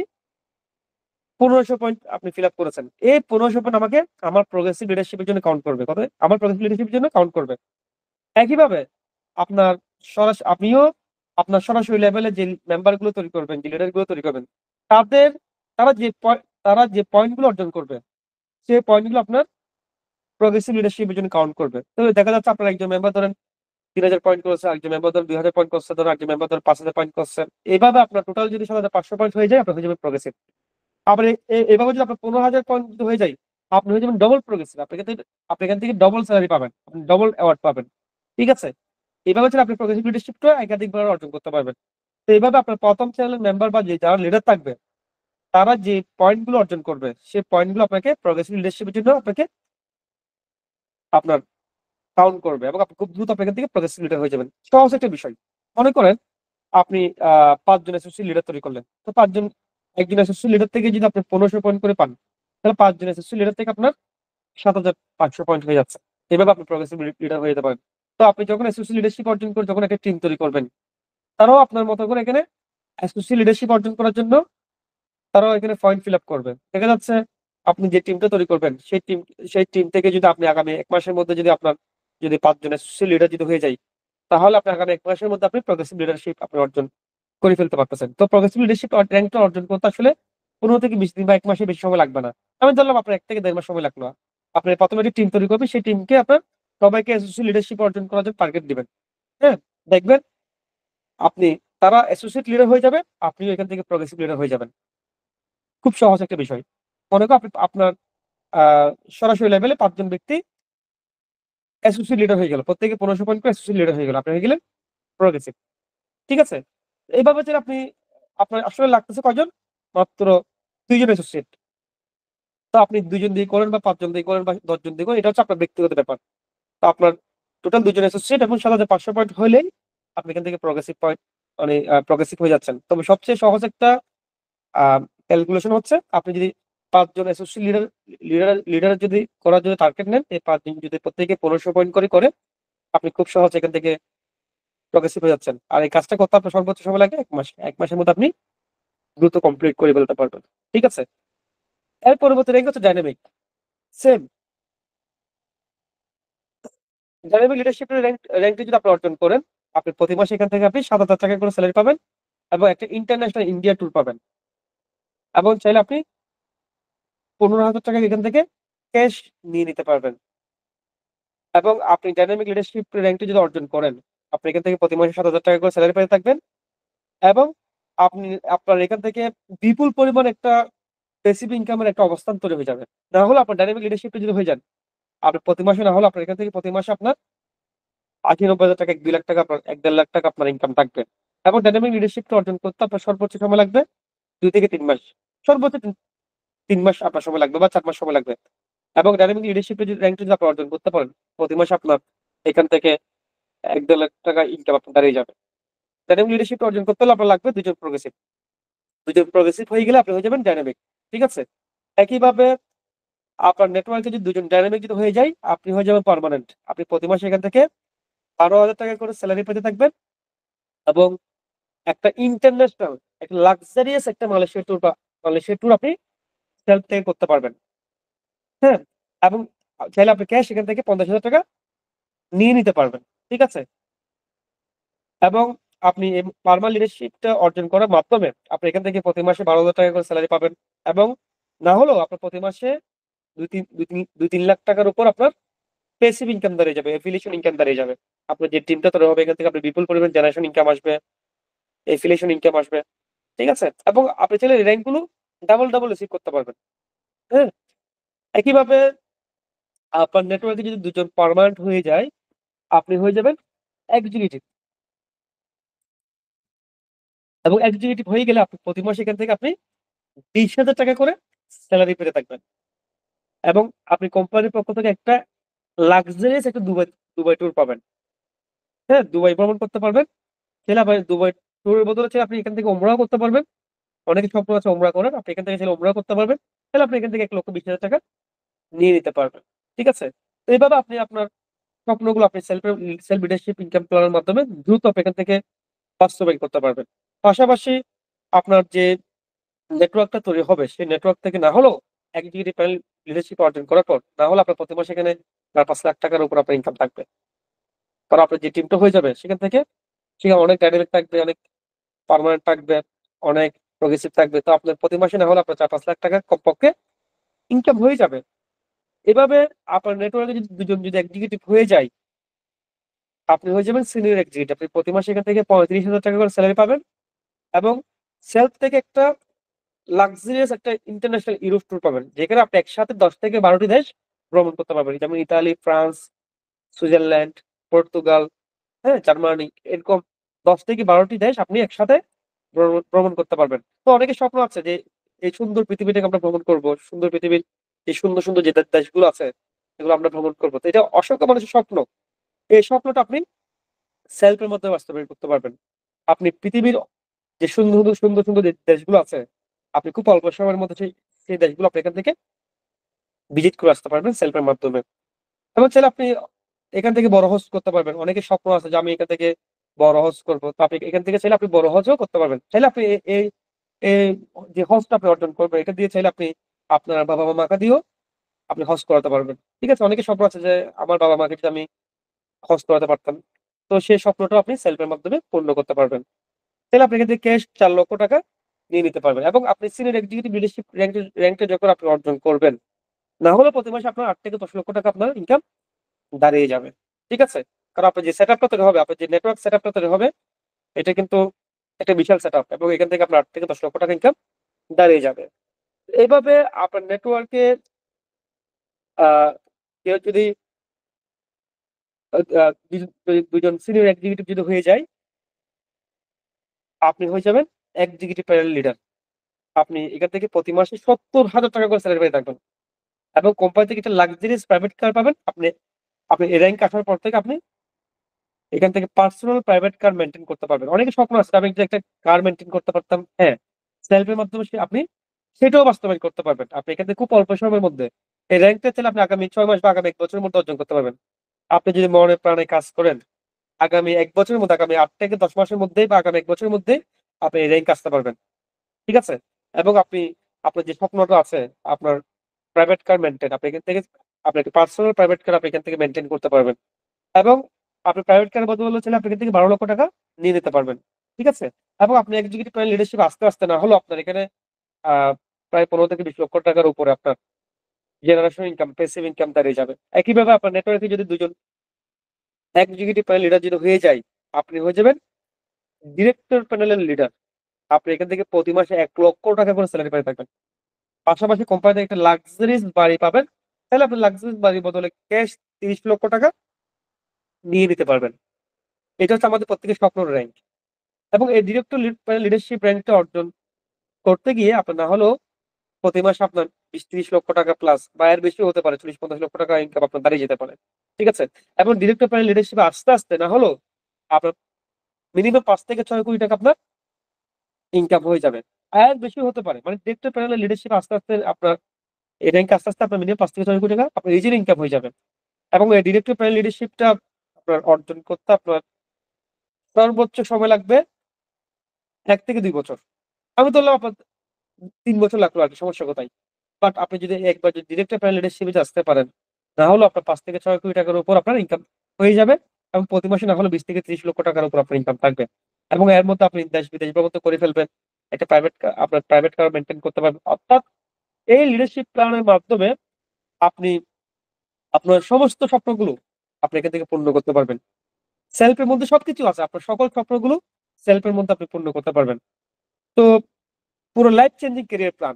১৫০০ পয়েন্ট আপনি ফিল আপ করেছেন। এই ১৫০০ পয়েন্ট আমাকে আমার প্রগ্রেসিভ লিডারশিপ এর জন্য কাউন্ট করবে। কত? আমার প্রগ্রেসিভ লিডারশিপ এর জন্য কাউন্ট করবে। একইভাবে আপনার আপনিও আপনার সরাসরি লেভেলে যে মেম্বার গুলো তৈরি করবেন, যে লিডার গুলো তৈরি করবেন, তাদের তারা যে পয়েন্ট গুলো অর্জন করবে, সেই পয়েন্ট গুলো আপনার প্রগ্রেসিভ লিডারশিপ এর জন্য কাউন্ট করবে। তো দেখা যাচ্ছে আপনার একজন মেম্বার ধরেন ৩,০০০ পয়েন্ট করেছে, আরেকজন মেম্বার ধরেন ২,০০০ পয়েন্ট করছে, ধরেন আরেকজন মেম্বার ধরেন ৫,০০০ পয়েন্ট করছে। এভাবে আপনার টোটাল যদি ৭৫০০ পয়েন্ট হয়ে যায়, আপনি হয়ে যাবেন প্রগ্রেসিভ। আবার এভাবে যদি আপনার ১৫,০০০ পয়েন্ট যদি হয়ে যায়, আপনি হয়ে যাবেন ডবল প্রগ্রেসিভ। আপনি এখান থেকে ডবল সেলারি পাবেন। আপনি ডবল অ্যাওয়ার্ড পাবেন। ঠিক আছে? এভাবে হচ্ছে আপনি প্রগ্রেসিভ লিডারশিপটা একাধিকবার অর্জন করতে পারবেন। তো এইভাবে আপনার ১ম চ্যানেলের মেম্বার বা যারা লিডার থাকবে, তারা যে পয়েন্ট গুলো অর্জন করবে, সেই পয়েন্ট গুলো আপনাকে প্রগ্রেসিভ লিডারশিপ এর জন্য আপনার কাউন্ট করবে এবং আপনি খুব দ্রুত আপনি এখান থেকে প্রগ্রেসিভ লিডার হয়ে যাবেন। সহজ একটা বিষয়। মনে করেন আপনি ৫ জন অ্যাসোসিয়েট লিডার তৈরি করলেন। তো ৫ জন একজন অ্যাসোসিয়েট লিডার থেকে যদি আপনি ১৫০০ পয়েন্ট করে পান, তাহলে ৫ জন অ্যাসোসিয়েট লিডার থেকে আপনার ৭৫০০ পয়েন্ট হয়ে যাচ্ছে। এভাবে আপনি প্রগ্রেসিভ লিডার হয়ে যেতে পারেন। তো আপনি যখন অ্যাসোসিয়েট লিডারশিপ অর্জন করে যখন একটা টিম তৈরি করবেন, তারাও আপনার মতো করে এখানে অ্যাসোসিয়েট লিডারশিপ অর্জন করার জন্য তারাও এখানে পয়েন্ট ফিল আপ করবে। দেখা যাচ্ছে আপনি যে টিমটা তৈরি করবেন, সেই টিম থেকে যদি আপনি আগামী ১ মাসের মধ্যে যদি ৫ জন অ্যাসোসিয়েট লিডার যদি হয়ে যায়, তাহলে আপনি আগামী ১ মাসের মধ্যে আপনি প্রগ্রেসিভ লিডারশিপ আপনি অর্জন করে ফেলতে পারতেছেন। তো প্রগ্রেসিভ লিডারশিপ র‍্যাংকটা অর্জন করতে আসলে ১৫ থেকে ২০ দিন বা ১ মাসের বেশি সময় লাগবে না। আমি ধরলাম আপনার ১ থেকে ১.৫ মাস সময় লাগলো। আপনি ১ম এ একটা টিম তৈরি করবেন, সেই টিমকে আপনার সবাইকে অ্যাসোসিয়েট লিডারশিপ অর্জন করার জন্য টার্গেট দিবেন। হ্যাঁ? দেখবেন আপনি তারা অ্যাসোসিয়েট লিডার হয়ে যাবে, আপনিও এখান থেকে প্রগ্রেসিভ লিডার হয়ে যাবেন। খুব সহজ একটা বিষয়। মনে করেন আপনার আ সরাসরি লেভেলে ৫ জন ব্যক্তি অ্যাসোসিয়েট লিডার হয়ে গেল। প্রত্যেকে ১৫০০ পয়েন্ট করে অ্যাসোসিয়েট লিডার হয়ে গেল। আপনি হয়ে গেলেন প্রগ্রেসিভ। ঠিক আছে? এইভাবে যে আপনার আসলে লাগতেছে কয়জন? মাত্র ২ জন অ্যাসোসিয়েট। তো আপনি ২ জন দিয়ে করেন বা ৫ জন দিয়ে করেন বা ১০ জন দিয়ে করেন, এটা হচ্ছে আপনার ব্যক্তিগত ব্যাপার। তো আপনার টোটাল ২ জন অ্যাসোসিয়েট এবং ৭৫০০ পয়েন্ট হইলেই আপনি এখান থেকে প্রগ্রেসিভ পয়েন্ট মানে প্রগ্রেসিভ হয়ে যাচ্ছেন। তবে সবচেয়ে সহজ একটা আ ক্যালকুলেশন হচ্ছে আপনি যদি ৫ জন অ্যাসোসিয়েট লিডার যদি করার জন্য টার্গেট নেন, এই ৫ জন যদি প্রত্যেকে ১৫০০ পয়েন্ট করে, আপনি খুব সহজে এখান থেকে প্রগ্রেসিভ হয়ে যাচ্ছেন। আর এই কাজটা করতে আপনার সর্বোচ্চ সময় লাগে ১ মাস। ১ মাসের মধ্যে আপনি দ্রুত কমপ্লিট করে ফেলতে পারবেন। ঠিক আছে? এর পরবর্তী র‍্যাংক হচ্ছে ডায়নামিক। সেম ডায়নামিক লিডারশিপের র‍্যাংকটি যদি আপনি অর্জন করেন, আপনি প্রতি মাসে এখান থেকে আপনি ৳৭,০০০ করে সেলারি পাবেন এবং একটা ইন্টারন্যাশনাল ইন্ডিয়া ট্যুর পাবেন। এবং চাইলে আপনি ৳১৫,০০০ এখান থেকে ক্যাশ নিয়ে নিতে পারবেন। এবং আপনি ডায়নামিক লিডারশিপ র‍্যাংকটি যদি অর্জন করেন, আপনি এখান থেকে প্রতি মাসে ৳৭,০০০ করে সেলারি পেয়ে থাকবেন এবং আপনি আপনার এখান থেকে বিপুল পরিমাণ একটা প্যাসিভ ইনকামের একটা অবস্থান তৈরি হয়ে যাবে। না হলে আপনার ডায়নামিক লিডারশিপটা যদি হয়ে যান, আপনি প্রতি মাসে না হলে আপনার এখান থেকে প্রতি মাসে আপনার ৮০,০০০-৯০,০০০ ৳১-২,০০,০০০ আপনার ৳১-১.৫ লাখ আপনার ইনকাম থাকবে। এবং ডায়নামিক লিডারশিপটা অর্জন করতে আপনার সর্বোচ্চ সময় লাগবে ২ থেকে ৩ মাস। সর্বোচ্চ ৩ মাস আপনার সময় লাগবে বা ৪ মাস সময় লাগবে। এবং ডায়নামিক লিডারশিপের র‍্যাংকটা যদি আপনি অর্জন করতে পারেন, প্রতি মাসে আপনার এখান থেকে ৳১-১.৫ লাখ ইনকাম আপনার দাঁড়িয়ে যাবে। ডায়নামিক লিডারশিপটা অর্জন করতে হলে আপনার লাগবে ২ জন প্রগ্রেসিভ। ২ জন প্রগ্রেসিভ হয়ে গেলে আপনি হয়ে যাবেন ডায়নামিক। ঠিক আছে? একইভাবে আপনার নেটওয়ার্কে যদি ২ জন ডায়নামিক যদি হয়ে যায়, আপনি হয়ে যাবেন পার্মানেন্ট। আপনি প্রতি মাসে এখান থেকে ৳১২,০০০ করে সেলারি পেতে থাকবেন এবং একটা ইন্টারন্যাশনাল একটা লাক্সারিয়াস একটা মালয়েশিয়া ট্যুর আপনি সেলফ থেকে করতে পারবেন। হ্যাঁ? এবং চাইলে আপনি ক্যাশ এখান থেকে ৳৫০,০০০ নিয়ে নিতে পারবেন। ঠিক আছে? এবং আপনি পার্মানেন্ট লিডারশিপটা অর্জন করার মাধ্যমে আপনি এখান থেকে প্রতি মাসে 12,000 টাকা করে স্যালারি পাবেন এবং না হলেও আপনার প্রতি মাসে 2-3 লাখ টাকার উপর আপনার প্যাসিভ ইনকাম দাঁড়িয়ে যাবে, এফিলিয়েশন ইনকাম দাঁড়িয়ে যাবে। আপনার যে টিমটা তৈরি হবে এখান থেকে আপনি বিপুল পরিমাণ জেনারেশন ইনকাম আসবে, এফিলিয়েশন ইনকাম আসবে। ঠিক আছে? এবং আপনি চাইলে র‍্যাংক গুলো ডাবল রিসিভ করতে পারবেন। হ্যাঁ? একইভাবে আপনার নেটওয়ার্কে যদি ২ জন পার্মানেন্ট হয়ে যায়, আপনি হয়ে যাবেন এক্সিকিউটিভ। এবং এক্সিকিউটিভ হয়ে গেলে আপনি প্রতি মাসে এখান থেকে আপনি ২০,০০০ টাকা করে সেলারি পেতে থাকবেন। এবং আপনি কোম্পানির পক্ষ থেকে একটা লাক্সারিয়াস একটা দুবাই ট্যুর পাবেন। হ্যাঁ? দুবাই ভ্রমণ করতে পারবেন। চাইলে আবার দুবাই ট্যুরের বদলে চাইলে আপনি এখান থেকে উমরাও করতে পারবেন। অনেকের স্বপ্ন আছে উমরা করার। আপনি এখান থেকে চাইলে উমরাও করতে পারবেন। তাহলে আপনি এখান থেকে ৳১,২০,০০০ নিয়ে নিতে পারবেন। ঠিক আছে? তো এভাবে আপনি আপনার স্বপ্নগুলো আপনি সেলফ লিডারশিপ ইনকাম প্ল্যানের মাধ্যমে দ্রুত আপনি এখান থেকে বাস্তবায়ন করতে পারবেন। পাশাপাশি আপনার যে নেটওয়ার্কটা তৈরি হবে সেই নেটওয়ার্ক থেকে না হলেও এক্সিকিউটিভ প্যানেল লিডারশিপ অর্জন করার পর না হলে আপনার প্রতি মাসে এখানে ৪-৫ লাখ টাকার উপর আপনার ইনকাম থাকবে। কারণ আপনার যে টিমটা হয়ে যাবে সেখানে অনেক ডাইনামিক থাকবে, অনেক পার্মানেন্ট থাকবে, অনেক প্রগ্রেসিভ থাকবে। তো আপনার প্রতি মাসে না হলে আপনার ৪-৫ লাখ টাকা কমপক্ষে ইনকাম হয়ে যাবে। এভাবে আপনার নেটওয়ার্কে যদি ২ জন যদি এক্সিকিউটিভ হয়ে যায়, আপনি হয়ে যাবেন সিনিয়র এক্সিকিউটিভ। আপনি প্রতি মাসে এখান থেকে ৳৩৫,০০০ করে সেলারি পাবেন এবং সেলফ থেকে একটা লাক্সারিয়াস একটা ইন্টারন্যাশনাল ইউরোপ ট্যুর পাবেন। যেখানে আপনি একসাথে ১০ থেকে ১২ টি দেশ ভ্রমণ করতে পারবেন। যেমন ইতালি, ফ্রান্স, সুইজারল্যান্ড, পর্তুগাল, হ্যাঁ? জার্মানি এরকম ১০ থেকে ১২ টি দেশ আপনি একসাথে ভ্রমণ করতে পারবেন। তো অনেকের স্বপ্ন আছে যে এই সুন্দর পৃথিবীটাকে আমরা ভ্রমণ করব। সুন্দর পৃথিবীর যে সুন্দর যে দেশগুলো আছে এগুলো আমরা ভ্রমণ করব। তো এটা অসংখ্য মানুষের স্বপ্ন। এই স্বপ্নটা আপনি সেলফ এর মাধ্যমে বাস্তবায়ন করতে পারবেন। আপনি পৃথিবীর যে সুন্দর যে দেশগুলো আছে, আপনি খুব অল্প সময়ের মধ্যে সেই দেশগুলো আপনি এখান থেকে ভিজিট করে আসতে পারবেন সেলফ এর মাধ্যমে। এবং চাইলে আপনি এখান থেকে বড় হজ করতে পারবেন। অনেকের স্বপ্ন আছে যে আমি এখান থেকে বড় হজ করব। তো আপনি এখান থেকে চাইলে আপনি বড় হজও করতে পারবেন। চাইলে আপনি এই এই যে হজটা আপনি অর্জন করবেন এটা দিয়ে চাইলে আপনি আপনার বাবা-মাকে দিয়েও আপনি হজ করাতে পারবেন। ঠিক আছে? অনেকের স্বপ্ন আছে যে আমার বাবা-মাকে যদি আমি হজ করাতে পারতাম। তো সেই স্বপ্নটাও আপনি সেলফ এর মাধ্যমে পূর্ণ করতে পারবেন। তাহলে আপনি এখান থেকে ক্যাশ ৳৪,০০,০০০ নিয়ে নিতে পারবেন এবং আপনি সিনিয়র এক্সিকিউটিভ লিডারশিপ র‍্যাংকে যখন আপনি অর্জন করবেন, না হলেও প্রতি মাসে আপনার ৳৮,০০,০০০-১০,০০,০০০ আপনার ইনকাম দাঁড়িয়ে যাবে। ঠিক আছে? কারণ আপনার যে সেটআপটা তৈরি হবে, আপনার যে নেটওয়ার্ক সেটআপটা তৈরি হবে, এটা কিন্তু একটা বিশাল সেটআপ এবং এখান থেকে আপনার ৳৮,০০,০০০-১০,০০,০০০ ইনকাম দাঁড়িয়ে যাবে। এভাবে আপনার নেটওয়ার্কে আ কেউ যদি আ আ ২ জন সিনিয়র এক্সিকিউটিভ যদি হয়ে যায়, আপনি হয়ে যাবেন এক্সিকিউটিভ প্যানেল লিডার। আপনি এখান থেকে প্রতি মাসে ৳৭০,০০০ করে সেলারি পেয়ে থাকবেন। এবং কোম্পানি থেকে একটা লাক্সারিয়াস প্রাইভেট কার পাবেন। আপনি আপনি এই র‍্যাংক আসার পর থেকে আপনি এখান থেকে পার্সোনাল প্রাইভেট কার মেইনটেইন করতে পারবেন। অনেকের স্বপ্ন আছে আমি যদি একটা কার মেইনটেইন করতে পারতাম। হ্যাঁ, সেলফ এর মাধ্যমে আপনি সেটাও বাস্তবায়ন করতে পারবেন। আপনি এখান থেকে খুব অল্প সময়ের মধ্যে এই র‍্যাংকটা চাইলে আপনি আগামী ৬ মাস বা আগামী ১ বছরের মধ্যে অর্জন করতে পারবেন। আপনি যদি মনে প্রাণে কাজ করেন, আগামী ১ বছরের মধ্যে আগামী ৮ থেকে ১০ মাসের মধ্যেই বা আগামী ১ বছরের মধ্যেই আপনি এই র‍্যাংকে আসতে পারবেন। ঠিক আছে? এবং আপনার যে স্বপ্নটা আছে আপনার প্রাইভেট কার মেইনটেইন আপনি এখান থেকে আপনি একটা পার্সোনাল প্রাইভেট কার আপনি এখান থেকে মেইনটেইন করতে পারবেন। এবং আপনি প্রাইভেট কারের বদলে চাইলে আপনি এখান থেকে ৳১২,০০,০০০ নিয়ে নিতে পারবেন। ঠিক আছে? এবং আপনি এক্সিকিউটিভ প্যানেল লিডারশিপ আস্তে না হলেও আপনার এখানে আ প্রায় ১৫ থেকে ২০ লক্ষ টাকার উপরে আপনার জেনারেশন ইনকাম, প্যাসিভ ইনকাম দাঁড়িয়ে যাবে। একইভাবে আপনার নেটওয়ার্কে যদি ২ জন এক্সিকিউটিভ প্যানেল লিডার যদি হয়ে যায়, আপনি হয়ে যাবেন ডিরেক্টর প্যানেলের লিডার। আপনি এখান থেকে প্রতি মাসে ৳১,০০,০০০ করে সেলারি পেয়ে থাকবেন। পাশাপাশি কোম্পানি থেকে একটা লাক্সারিয়াস বাড়ি পাবেন। তাহলে আপনি লাক্সারিয়াস বাড়ির বদলে ক্যাশ ৳৩০,০০,০০০ নিয়ে নিতে পারবেন। এটা হচ্ছে আমাদের প্রত্যেকের স্বপ্নের র‍্যাংক। এবং এই ডিরেক্টর লিডারশিপ র‍্যাংকটা অর্জন করতে গিয়ে আপনার না হলেও প্রতি মাসে আপনার ২০-৩০ লক্ষ টাকা প্লাস বা এর বেশিও হতে পারে। ৪০-৫০ লক্ষ টাকা ইনকাম আপনার দাঁড়িয়ে যেতে পারে। ঠিক আছে? এবং ডিরেক্টর প্যানেল লিডারশিপে আস্তে না হলেও আপনার মিনিমাম ৫ থেকে ৬ কোটি টাকা আপনার ইনকাম হয়ে যাবে। এর বেশিও হতে পারে। মানে ডিরেক্টর প্যানেলের লিডারশিপ আস্তে আপনার এই র‍্যাংকে আস্তে আপনার মিনিমাম ৫ থেকে ৬ কোটি টাকা আপনার ইজিলি ইনকাম হয়ে যাবে। এবং এই ডিরেক্টর প্যানেল লিডারশিপটা আপনার অর্জন করতে আপনার সর্বোচ্চ সময় লাগবে ১ থেকে ২ বছর। আমি ধরলাম আপনার ৩ বছর লাগলো আরকি সমস্যা কোথায়? বাট আপনি যদি একবার যদি ডিরেক্টর প্যানেল লিডারশিপ এ আসতে পারেন, না হলেও আপনার ৫ থেকে ৬ কোটি টাকার উপর আপনার ইনকাম হয়ে যাবে এবং প্রতি মাসে না হলেও ২০ থেকে ৩০ লক্ষ টাকার উপর আপনার ইনকাম থাকবে। এবং এর মধ্যে আপনি দেশ বিদেশ ভ্রমণ তো করে ফেলবেন। একটা আপনার প্রাইভেট কার মেইনটেইন করতে পারবেন। অর্থাৎ এই লিডারশিপ প্ল্যানের মাধ্যমে আপনি আপনার সমস্ত স্বপ্নগুলো আপনি এখান থেকে পূর্ণ করতে পারবেন। সেলফ এর মধ্যে সবকিছু আছে। আপনার সকল স্বপ্নগুলো সেলফ এর মধ্যে আপনি পূর্ণ করতে পারবেন। তো পুরো life changing career plan.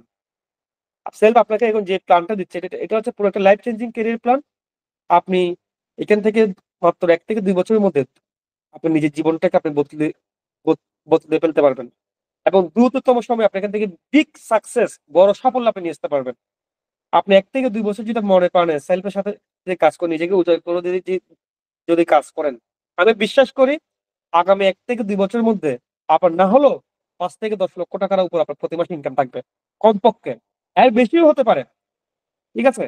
Self আপনাকে এখন যে প্ল্যানটা দিচ্ছে এটা হচ্ছে পুরো একটা লাইফ চেঞ্জিং ক্যারিয়ার প্ল্যান। আপনি এখান থেকে মাত্র ১ থেকে ২ বছরের মধ্যে আপনি নিজের জীবনটাকে আপনি বদলে ফেলতে পারবেন। এবং দ্রুততম সময়ে আপনি এখান থেকে বিগ সাকসেস, বড় সাফল্য আপনি নিয়ে আসতে পারবেন। আপনি ১ থেকে ২ বছর যদি মনে করেন সেলফ এর সাথে যে কাজ করে নিজেকে উজাড় করে দিয়ে যদি কাজ করেন, আমি বিশ্বাস করি আগামী ১ থেকে ২ বছরের মধ্যে আপনার না হলেও ৫ থেকে ১০ লক্ষ টাকার উপর আপনার প্রতি মাসে ইনকাম থাকবে। কমপক্ষে। এর বেশিও হতে পারে। ঠিক আছে?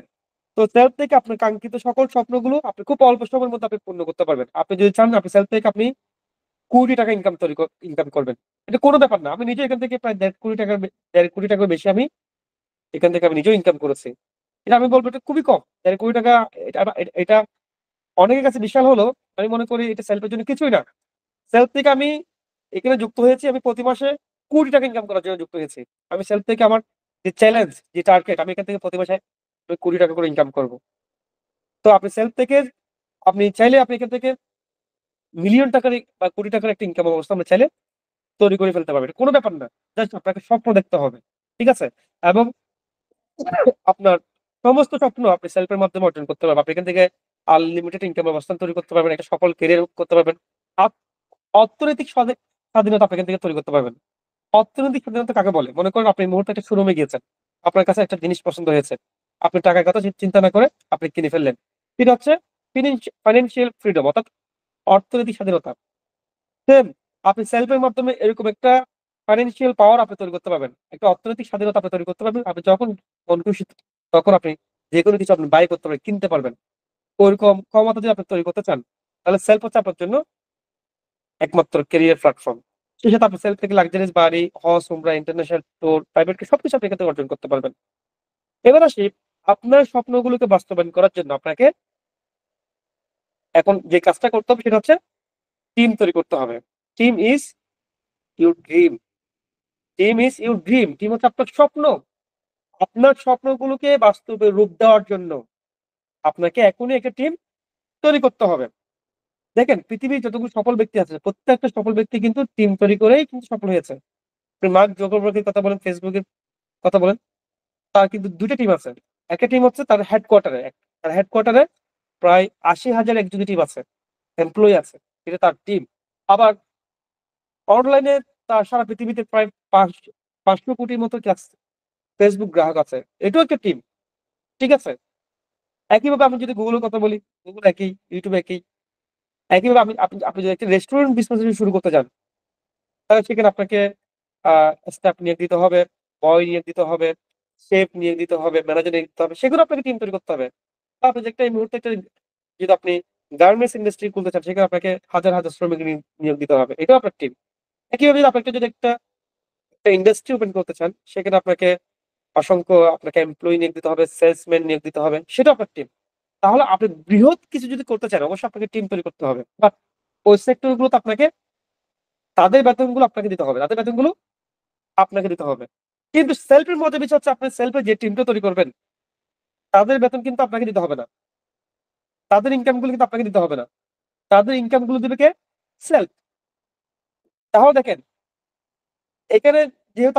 তো সেলফ থেকে আপনার কাঙ্ক্ষিত সকল স্বপ্নগুলো আপনি খুব অল্প সময়ের মধ্যে আপনি পূর্ণ করতে পারবেন। আপনি যদি চান আপনি সেলফ থেকে আপনি কোটি টাকা ইনকাম করবেন। এটা কোন ব্যাপার না। আমি নিজে এখান থেকে প্রায় ১.৫ কোটি টাকার বেশি আমি এখান থেকে আমি নিজেও ইনকাম করেছি। এটা আমি বলব এটা খুবই কম। ১.৫ কোটি টাকা এটা অনেকের কাছে বিশাল হলেও আমি মনে করি এটা সেলফ এর জন্য কিছুই না। সেলফ থেকে আমি এখানে যুক্ত হয়েছি আমি প্রতি মাসে কোটি টাকা ইনকাম করার জন্য যুক্ত হয়েছি। আমি সেলফ থেকে আমার যে চ্যালেঞ্জ, যে টার্গেট আমি এখান থেকে প্রতি মাসে আমি কোটি টাকা করে ইনকাম করব। তো আপনি সেলফ থেকে আপনি চাইলে আপনি এখান থেকে মিলিয়ন টাকার বা কোটি টাকার একটা ইনকাম অবস্থা আমরা চাইলে তৈরি করে ফেলতে পারবেন। এটা কোন ব্যাপার না। জাস্ট আপনাকে স্বপ্ন দেখতে হবে। ঠিক আছে? এবং আপনার সমস্ত স্বপ্ন আপনি সেলফ এর মাধ্যমে অর্জন করতে পারবেন। আপনি এখান থেকে আনলিমিটেড ইনকাম অবস্থান তৈরি করতে পারবেন। একটা সফল ক্যারিয়ার করতে পারবেন। আপ অর্থনৈতিক স্বাধীনতা আপনি এখান থেকে তৈরি করতে পারবেন। অর্থনৈতিক স্বাধীনতা কাকে বলে? মনে করেন আপনি এই মুহূর্তে একটা শোরুমে গিয়েছেন। আপনার কাছে একটা জিনিস পছন্দ হয়েছে। আপনি টাকার কথা চিন্তা না করে আপনি কিনে ফেললেন। এটা হচ্ছে ফাইন্যান্সিয়াল ফ্রিডম অর্থাৎ অর্থনৈতিক স্বাধীনতা। সেম আপনি সেলফ এর মাধ্যমে এরকম একটা ফাইন্যান্সিয়াল পাওয়ার আপনি তৈরি করতে পারবেন। একটা অর্থনৈতিক স্বাধীনতা আপনি তৈরি করতে পারবেন। আপনি যখন মন খুশি তখন আপনি যেকোনো কিছু আপনি বাই করতে পারবেন, কিনতে পারবেন। ওরকম ক্ষমতা যদি আপনি তৈরি করতে চান, তাহলে সেলফ হচ্ছে আপনার জন্য একমাত্র ক্যারিয়ার প্ল্যাটফর্ম। সেই সাথে আপনি সেলফ থেকে লাক্সারিয়াস বাড়ি, হজ, উমরা, ইন্টারন্যাশনাল ট্যুর, প্রাইভেট সবকিছু আপনি এখান থেকে অর্জন করতে পারবেন। এবার আসি আপনার স্বপ্নগুলোকে বাস্তবায়ন করার জন্য আপনাকে এখন যে কাজটা করতে হবে সেটা হচ্ছে টিম তৈরি করতে হবে। Team is your dream. Team is your dream. Team হচ্ছে আপনার স্বপ্ন। আপনার স্বপ্নগুলোকে বাস্তবে রূপ দেওয়ার জন্য আপনাকে এখনই একটা টিম তৈরি করতে হবে। দেখেন পৃথিবীর যতগুলো সফল ব্যক্তি আছে, প্রত্যেকটা সফল ব্যক্তি কিন্তু টিম তৈরি করেই কিন্তু সফল হয়েছে। আপনি মার্ক জুকারবার্গের কথা বলেন, Facebook এর কথা বলেন, তার কিন্তু ২ টা টিম আছে। একটা টিম হচ্ছে তার হেডকোয়ার্টারে। তার হেডকোয়ার্টারে প্রায় ৮০,০০০ এক্সিকিউটিভ আছে, এমপ্লয়ি আছে। এটা তার টিম। আবার অনলাইনে তার সারা পৃথিবীতে প্রায় ৫০০ কোটির মতো Facebook গ্রাহক আছে। এটাও একটা টিম। ঠিক আছে? একইভাবে আমি যদি Google এর কথা বলি, Google একই, YouTube একই। একইভাবে আপনি যদি একটা রেস্টুরেন্ট বিজনেস যদি শুরু করতে চান, তাহলে সেখানে আপনাকে আ স্টাফ নিয়োগ দিতে হবে, বয় নিয়োগ দিতে হবে, শেফ নিয়োগ দিতে হবে, ম্যানেজার নিয়োগ দিতে হবে। সেগুলো আপনাকে টিম তৈরি করতে হবে। আপনি যে একটা এই মুহূর্তে একটা যদি আপনি গার্মেন্টস ইন্ডাস্ট্রি খুলতে চান, সেখানে আপনাকে হাজার, হাজার শ্রমিক নিয়োগ দিতে হবে। এটাও আপনার টিম। একইভাবে যদি আপনি একটা ইন্ডাস্ট্রি ওপেন করতে চান, সেখানে আপনাকে এমপ্লয়ি নিয়োগ দিতে হবে, সেলসম্যান নিয়োগ দিতে হবে। সেটাও আপনার টিম। তাহলে আপনি বৃহৎ কিছু যদি করতে চান, অবশ্যই আপনাকে টিম তৈরি করতে হবে। বাট ওই সেক্টর গুলোতে আপনাকে তাদের বেতনগুলো আপনাকে দিতে হবে। তাদের বেতনগুলো আপনাকে দিতে হবে। কিন্তু সেলফ এর মজার বিষয় হচ্ছে আপনার সেলফ এ যে টিমটা তৈরি করবেন, তাদের বেতন কিন্তু আপনাকে দিতে হবে না। তাদের ইনকাম গুলো কিন্তু আপনাকে দিতে হবে না। তাদের ইনকাম গুলো দিবে কে? সেলফ। তাহলে দেখেন, এখানে যেহেতু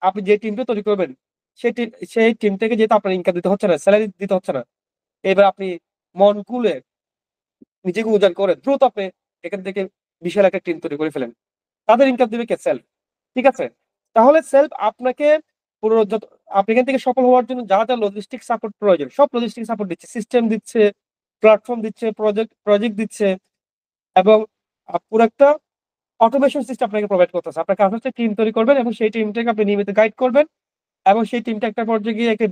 আপনি যে টিমটা তৈরি করবেন, সেই টিম থেকে যেহেতু আপনার ইনকাম দিতে হচ্ছে না, সেলারি দিতে হচ্ছে না। এবার আপনি মন খুলে নিজেকে উজাড় করে দ্রুত আপনি এখান থেকে বিশাল একটা টিম তৈরি করে ফেলেন। তাদের ইনকাম দিবে কে? সেলফ। ঠিক আছে? তাহলে সেলফ আপনাকে পুরো আপনি এখান থেকে সফল হওয়ার জন্য যা লজিস্টিক সাপোর্ট প্রয়োজন, সব লজিস্টিক সাপোর্ট দিচ্ছে। সিস্টেম দিচ্ছে, প্ল্যাটফর্ম দিচ্ছে, প্রজেক্ট দিচ্ছে এবং পুরো একটা অটোমেশন সিস্টেম আপনাকে প্রোভাইড করতেছে। আপনার কাজ হচ্ছে টিম তৈরি করবেন এবং সেই টিমটাকে আপনি নিয়মিত গাইড করবেন এবং সেই টিমটা একটা পর্যায়ে গিয়ে একটা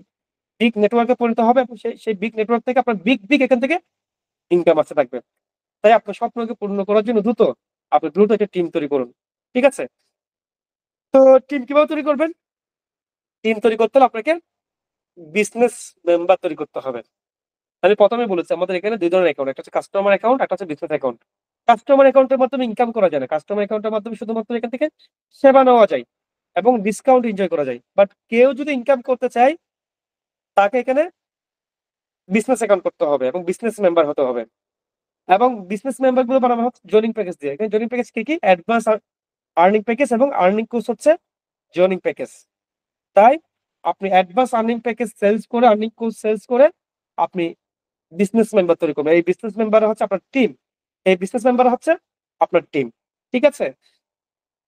বিগ নেটওয়ার্কে পরিণত হবে এবং সেই বিগ নেটওয়ার্ক থেকে আপনার বিগ এখান থেকে ইনকাম আসতে থাকবে। তাই আপনার স্বপ্নকে পূর্ণ করার জন্য আপনি দ্রুত একটা টিম তৈরি করুন। ঠিক আছে? তো টিম কিভাবে তৈরি করবেন? টিম তৈরি করতে হলে আপনাকে বিজনেস মেম্বার তৈরি করতে হবে। আমি ১ম এই বলেছি আমাদের এখানে ২ ধরনের অ্যাকাউন্ট। একটা হচ্ছে কাস্টমার অ্যাকাউন্ট, একটা হচ্ছে বিজনেস অ্যাকাউন্ট। কাস্টমার অ্যাকাউন্টের মাধ্যমে ইনকাম করা যায় না। কাস্টমার অ্যাকাউন্টের মাধ্যমে শুধুমাত্র এখান থেকে সেবা নেওয়া যায় এবং ডিসকাউন্ট এনজয় করা যায়। বাট কেউ যদি ইনকাম করতে চায় তাকে এখানে বিজনেস অ্যাকাউন্ট করতে হবে এবং বিজনেস মেম্বার হতে হবে। এবং বিজনেস মেম্বার গুলো বানানো হচ্ছে জয়নিং প্যাকেজ দিয়ে। এখানে জয়নিং প্যাকেজ কি? অ্যাডভান্স আর্নিং প্যাকেজ এবং আর্নিং কোর্স হচ্ছে জয়নিং প্যাকেজ। তাই আপনি অ্যাডভান্স আর্নিং প্যাকেজ সেলস করে, আর্নিং কোর্স সেলস করে আপনি বিজনেস মেম্বার তৈরি করবেন। এই বিজনেস মেম্বার হচ্ছে আপনার টিম। এই বিজনেস মেম্বার হচ্ছে আপনার টিম। ঠিক আছে?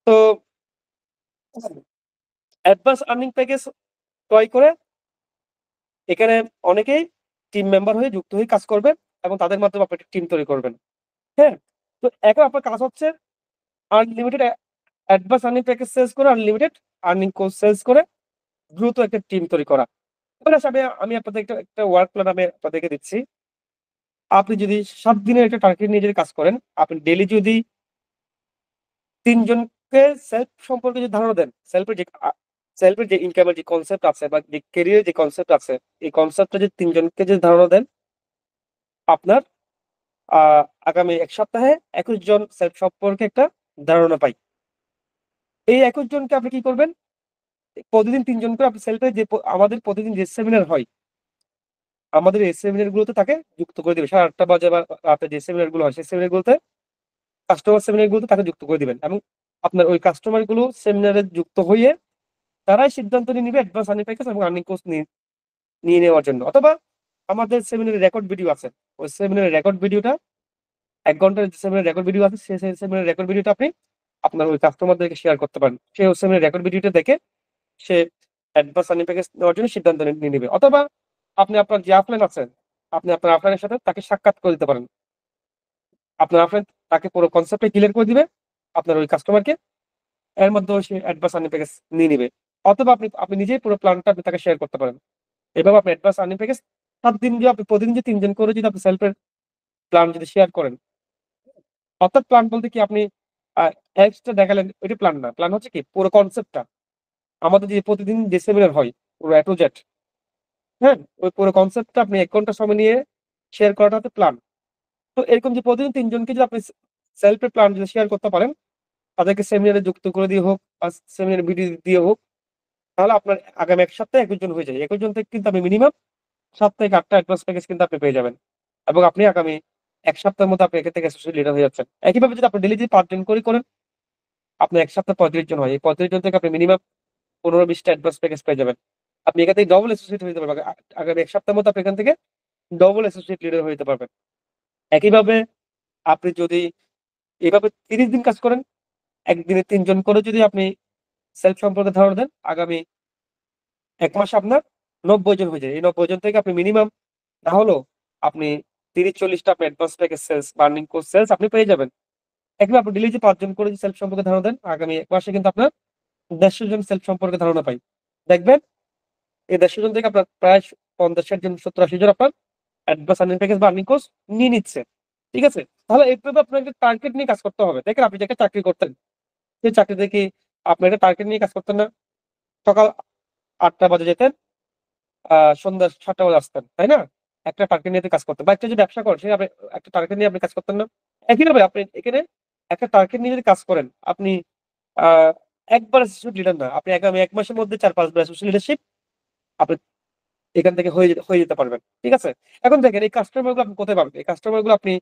তো অ্যাডভান্স আর্নিং প্যাকেজ ক্রয় করে এখানে অনেকেই টিম মেম্বার হয়ে যুক্ত হয়ে কাজ করবেন এবং তাদের মাধ্যমে আপনি টিম তৈরি করবেন। হ্যাঁ? তো এখন আপনার কাজ হচ্ছে unlimited advance earning package sales করে, আনলিমিটেড আর্নিং কোর্স সেলস করে দ্রুত একটা টিম তৈরি করা। এবার আসি আমি আপনাদের একটা ওয়ার্ক প্ল্যান আমি আপনাদেরকে দিচ্ছি। আপনি যদি ৭ দিনের একটা টার্গেট নিয়ে যদি কাজ করেন, আপনি ডেইলি যদি ৩ জনকে সেলফ সম্পর্কে যদি ধারণা দেন, সেলফের যে ইনকামের যে কনসেপ্ট আছে বা যে ক্যারিয়ারের যে কনসেপ্ট আছে, এই কনসেপ্টটা যদি ৩ জনকে যদি ধারণা দেন, আপনার আ আগামী ১ সপ্তাহে ২১ জন সেলফ সম্পর্কে একটা ধারণা পাই। এই ২১ জনকে আপনি কি করবেন? প্রতিদিন ৩ জন করে আপনি সেলফের যে আমাদের প্রতিদিন যে সেমিনার হয়, আমাদের এই সেমিনার গুলোতে তাকে যুক্ত করে দিবেন। ৮:৩০ বাজে বা রাতে যে সেমিনার গুলো হয়, সেই সেমিনার গুলোতে কাস্টমার সেমিনার গুলোতে তাকে যুক্ত করে দিবেন এবং আপনার ওই কাস্টমার গুলো সেমিনারে যুক্ত হয়ে তারাই সিদ্ধান্ত নিয়ে নিবে অ্যাডভান্স আর্নিং প্যাকেজ এবং আর্নিং কোর্স নিয়ে নেওয়ার জন্য। অথবা আমাদের সেমিনারের রেকর্ড ভিডিও আছে। ওই সেমিনারের রেকর্ড ভিডিওটা ১ ঘন্টার যে সেমিনারের রেকর্ড ভিডিও আছে, সেই সেমিনারের রেকর্ড ভিডিওটা আপনি আপনার ওই কাস্টমারদেরকে শেয়ার করতে পারেন। সে ওই সেমিনারের রেকর্ড ভিডিওটা দেখে সে অ্যাডভান্স আর্নিং প্যাকেজ নেওয়ার জন্য সিদ্ধান্ত নিয়ে নিবে। অথবা আপনি আপনার যে আপলাইন আছেন, আপনি আপনার আপলাইনের সাথে তাকে সাক্ষাৎ করে দিতে পারেন। আপনার আপলাইন তাকে পুরো কনসেপ্টটা ক্লিয়ার করে দিবে আপনার ওই কাস্টমারকে। এর মাধ্যমে সে অ্যাডভান্স আর্নিং প্যাকেজ নিয়ে নিবে। অথবা আপনি নিজেই পুরো প্ল্যানটা আপনি তাকে শেয়ার করতে পারেন। এভাবে আপনি অ্যাডভান্স আর্নিং প্যাকেজ ৭ দিন দিয়ে আপনি প্রতিদিন যে ৩ জন করে যদি আপনি সেলফ এর প্ল্যান যদি শেয়ার করেন, অর্থাৎ প্ল্যান বলতে কি আপনি আ এক্সট্রা দেখালেন ওইটা প্ল্যান না। প্ল্যান হচ্ছে কি পুরো কনসেপ্টটা। আমাদের যে প্রতিদিন যে সেমিনার হয় পুরো A to Z, হ্যাঁ? ওই পুরো কনসেপ্টটা আপনি ১ ঘন্টা সময় নিয়ে শেয়ার করাটা হচ্ছে প্ল্যান। তো এরকম যে প্রতিদিন ৩ জনকে যদি আপনি সেলফ এর প্ল্যান যদি শেয়ার করতে পারেন, তাদেরকে সেমিনারে যুক্ত করে দিয়ে হোক বা সেমিনার ভিডিও দিয়ে হোক, তাহলে আপনার আগামী ১ সপ্তাহে ২১ জন হয়ে যায়। ২১ জন থেকে কিন্তু আপনি মিনিমাম ৭ থেকে ৮ টা অ্যাডভান্স প্যাকেজ কিন্তু আপনি পেয়ে যাবেন। এবং আপনি আগামী ১ সপ্তাহের মধ্যে আপনি এখান থেকে অ্যাসোসিয়েট লিডার হয়ে যাচ্ছেন। একইভাবে যদি আপনি ডেইলি যদি ৫ জন করে করেন, আপনার ১ সপ্তাহে ৩৫ জন হয়। এই ৩৫ জন থেকে আপনি মিনিমাম ১৫-২০ টা অ্যাডভান্স প্যাকেজ পেয়ে যাবেন। আপনি এখান থেকে ডবল অ্যাসোসিয়েট হয়ে যেতে পারবেন। আগামী ১ সপ্তাহের মধ্যে আপনি এখান থেকে ডবল অ্যাসোসিয়েট লিডার হয়ে যেতে পারবেন। একইভাবে আপনি যদি এভাবে ৩০ দিন কাজ করেন, একদিনে ৩ জন করে যদি আপনি সেলফ সম্পর্কে ধারণা দেন, আগামী ১ মাসে আপনার ৯০ জন হয়ে যায়। এই ৯০ জন থেকে আপনি মিনিমাম না হলেও আপনি ৩০-৪০ টা আপনি অ্যাডভান্স প্যাকেজ সেলস বা আর্নিং কোর্স সেলস আপনি পেয়ে যাবেন। একইভাবে আপনি ডেইলি যে ৫ জন করে যে সেলফ সম্পর্কে ধারণা দেন, আগামী ১ মাসে কিন্তু আপনার ১৫০ জন সেলফ সম্পর্কে ধারণা পাই। দেখবেন এই ১৫০ জন থেকে আপনার প্রায় ৫০-৬০ জন ৭০-৮০ জন আপনার অ্যাডভান্স আর্নিং প্যাকেজ বা আর্নিং কোর্স নিয়ে নিচ্ছে। ঠিক আছে? তাহলে এইভাবে আপনাকে টার্গেট নিয়ে কাজ করতে হবে। দেখেন আপনি যে একটা চাকরি করতেন, সেই চাকরিতে কি আপনি একটা টার্গেট নিয়ে কাজ করতেন না? সকাল ৮ঃ০০ বাজে যেতেন, সন্ধ্যা ৭ঃ০০ বাজে আসতেন। তাই না? একটা টার্গেট নিয়ে কাজ করতেন। বা একটা যে ব্যবসা করেন সেখানে আপনি একটা টার্গেট নিয়ে আপনি কাজ করতেন না? একইভাবে আপনি এখানে একটা টার্গেট নিয়ে যদি কাজ করেন, আপনি আ একবার অ্যাসোসিয়েট লিডার না। আপনি আগামী ১ মাসের মধ্যে ৪-৫ বার অ্যাসোসিয়েট লিডারশিপ আপনি এখান থেকে হয়ে যেতে পারবেন। ঠিক আছে? এখন দেখেন এই কাস্টমার গুলো আপনি কোথায় পাবেন? এই কাস্টমার গুলো আপনি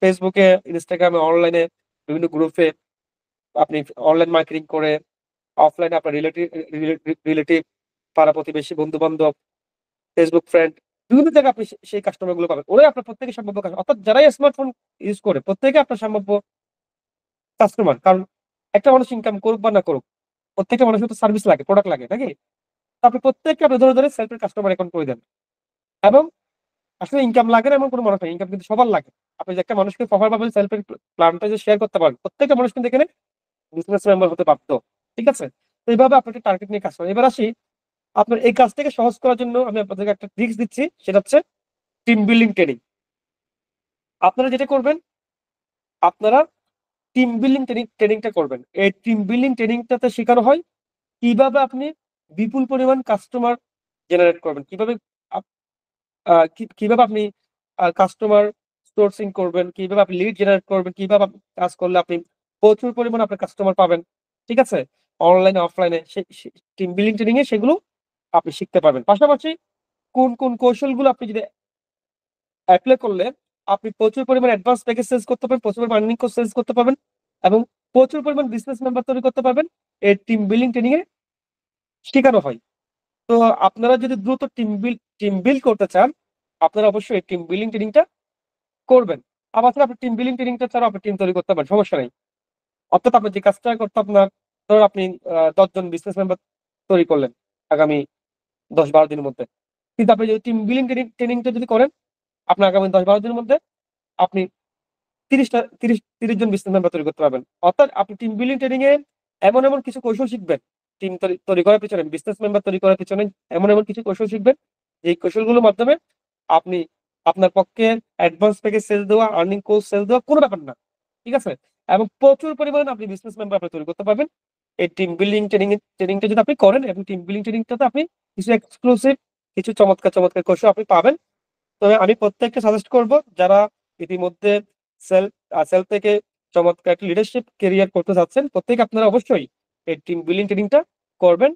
Facebook এ, Instagram এ, অনলাইনে বিভিন্ন গ্রুপে আপনি অনলাইন মার্কেটিং করে, অফলাইনে আপনার রিলেটিভ, পাড়া-প্রতিবেশী, বন্ধু-বান্ধব, Facebook ফ্রেন্ড বিভিন্ন জায়গায় আপনি সেই কাস্টমার গুলো পাবেন। ওরাই আপনার প্রত্যেকের সম্ভাব্য অর্থাৎ যারাই স্মার্টফোন ইউজ করে প্রত্যেকে আপনার সম্ভাব্য কাস্টমার। কারণ একটা মানুষ ইনকাম করুক বা না করুক, প্রত্যেকটা মানুষের তো সার্ভিস লাগে, প্রোডাক্ট লাগে, নাকি? তো আপনি প্রত্যেককে আপনি ধরে সেলফ এর কাস্টমার অ্যাকাউন্ট করে দেন। এবং আসলে ইনকাম লাগে না এমন কোন মানুষ নাই। ইনকাম কিন্তু সবার লাগে। আপনি যে একটা মানুষকে প্রপার ভাবে সেলফ এর প্ল্যানটা যে শেয়ার করতে পারেন, প্রত্যেকটা মানুষ কিন্তু এখানে বিজনেস মেম্বার হতে বাধ্য। ঠিক আছে? তো এইভাবে আপনি একটা টার্গেট নিয়ে কাজ করেন। এবার আসি আপনার এই কাজটাকে সহজ করার জন্য আমি আপনাদেরকে একটা ট্রিকস দিচ্ছি। সেটা হচ্ছে টিম বিল্ডিং ট্রেনিং। আপনারা যেটা করবেন, আপনারা টিম বিল্ডিং ট্রেনিংটা করবেন। এই টিম বিল্ডিং ট্রেনিংটাতে শেখানো হয় কিভাবে আপনি বিপুল পরিমাণ কাস্টমার জেনারেট করবেন। কিভাবে আপ আ কি কিভাবে আপনি কাস্টমার সোর্সিং করবেন, কিভাবে আপনি লিড জেনারেট করবেন, কিভাবে আপনি কাজ করলে আপনি প্রচুর পরিমাণে আপনার কাস্টমার পাবেন। ঠিক আছে? অনলাইনে, অফলাইনে টিম বিল্ডিং ট্রেনিং এ সেগুলো আপনি শিখতে পারবেন। পাশাপাশি কোন কৌশলগুলো আপনি যদি এপ্লাই করলে আপনি প্রচুর পরিমাণে অ্যাডভান্স প্যাকেজ সেলস করতে পারবেন, প্রচুর পরিমাণ আর্নিং কোর্স সেলস করতে পারবেন এবং প্রচুর পরিমাণ বিজনেস মেম্বার তৈরি করতে পারবেন। এই টিম বিল্ডিং ট্রেনিং এ শেখানো হয়। তো আপনারা যদি দ্রুত টিম বিল্ড করতে চান, আপনারা অবশ্যই টিম বিল্ডিং ট্রেনিংটা করবেন। আবার আপনি টিম বিল্ডিং ট্রেনিংটা ছাড়াও আপনি টিম তৈরি করতে পারেন, সমস্যা নাই। অর্থাৎ আপনার যে কাজটা করতে আপনার, ধরুন আপনি ১০ জন বিজনেস মেম্বার তৈরি করলেন আগামী ১০-১২ দিনের মধ্যে। কিন্তু আপনি যদি টিম বিল্ডিং ট্রেনিংটা যদি করেন, আপনার আগামী ১০-১২ দিনের মধ্যে আপনি ৩০ জন বিজনেস মেম্বার তৈরি করতে পারবেন। অর্থাৎ আপনি টিম বিল্ডিং ট্রেনিং এ এমন কিছু কৌশল শিখবেন, টিম তৈরি করার পেছনে, বিজনেস মেম্বার তৈরি করার পেছনে এমন কিছু কৌশল শিখবেন, যে কৌশলগুলোর মাধ্যমে আপনি আপনার পক্ষে অ্যাডভান্স প্যাকেজ সেল দেওয়া, আর্নিং কোর্স সেল দেওয়া কোনো ব্যাপার না। ঠিক আছে? এবং প্রচুর পরিমাণে আপনি বিজনেস মেম্বার আপনি তৈরি করতে পারবেন। এই টিম বিল্ডিং ট্রেনিংটা যদি আপনি করেন, এবং টিম বিল্ডিং ট্রেনিংটাতে আপনি কিছু এক্সক্লুসিভ, কিছু চমৎকার কৌশল আপনি পাবেন। তবে আমি প্রত্যেককে সাজেস্ট করব, যারা ইতিমধ্যে সেল সেল থেকে চমৎকার একটা লিডারশিপ ক্যারিয়ার করতে চাচ্ছেন, প্রত্যেকে আপনারা অবশ্যই এই টিম বিল্ডিং ট্রেনিংটা করবেন।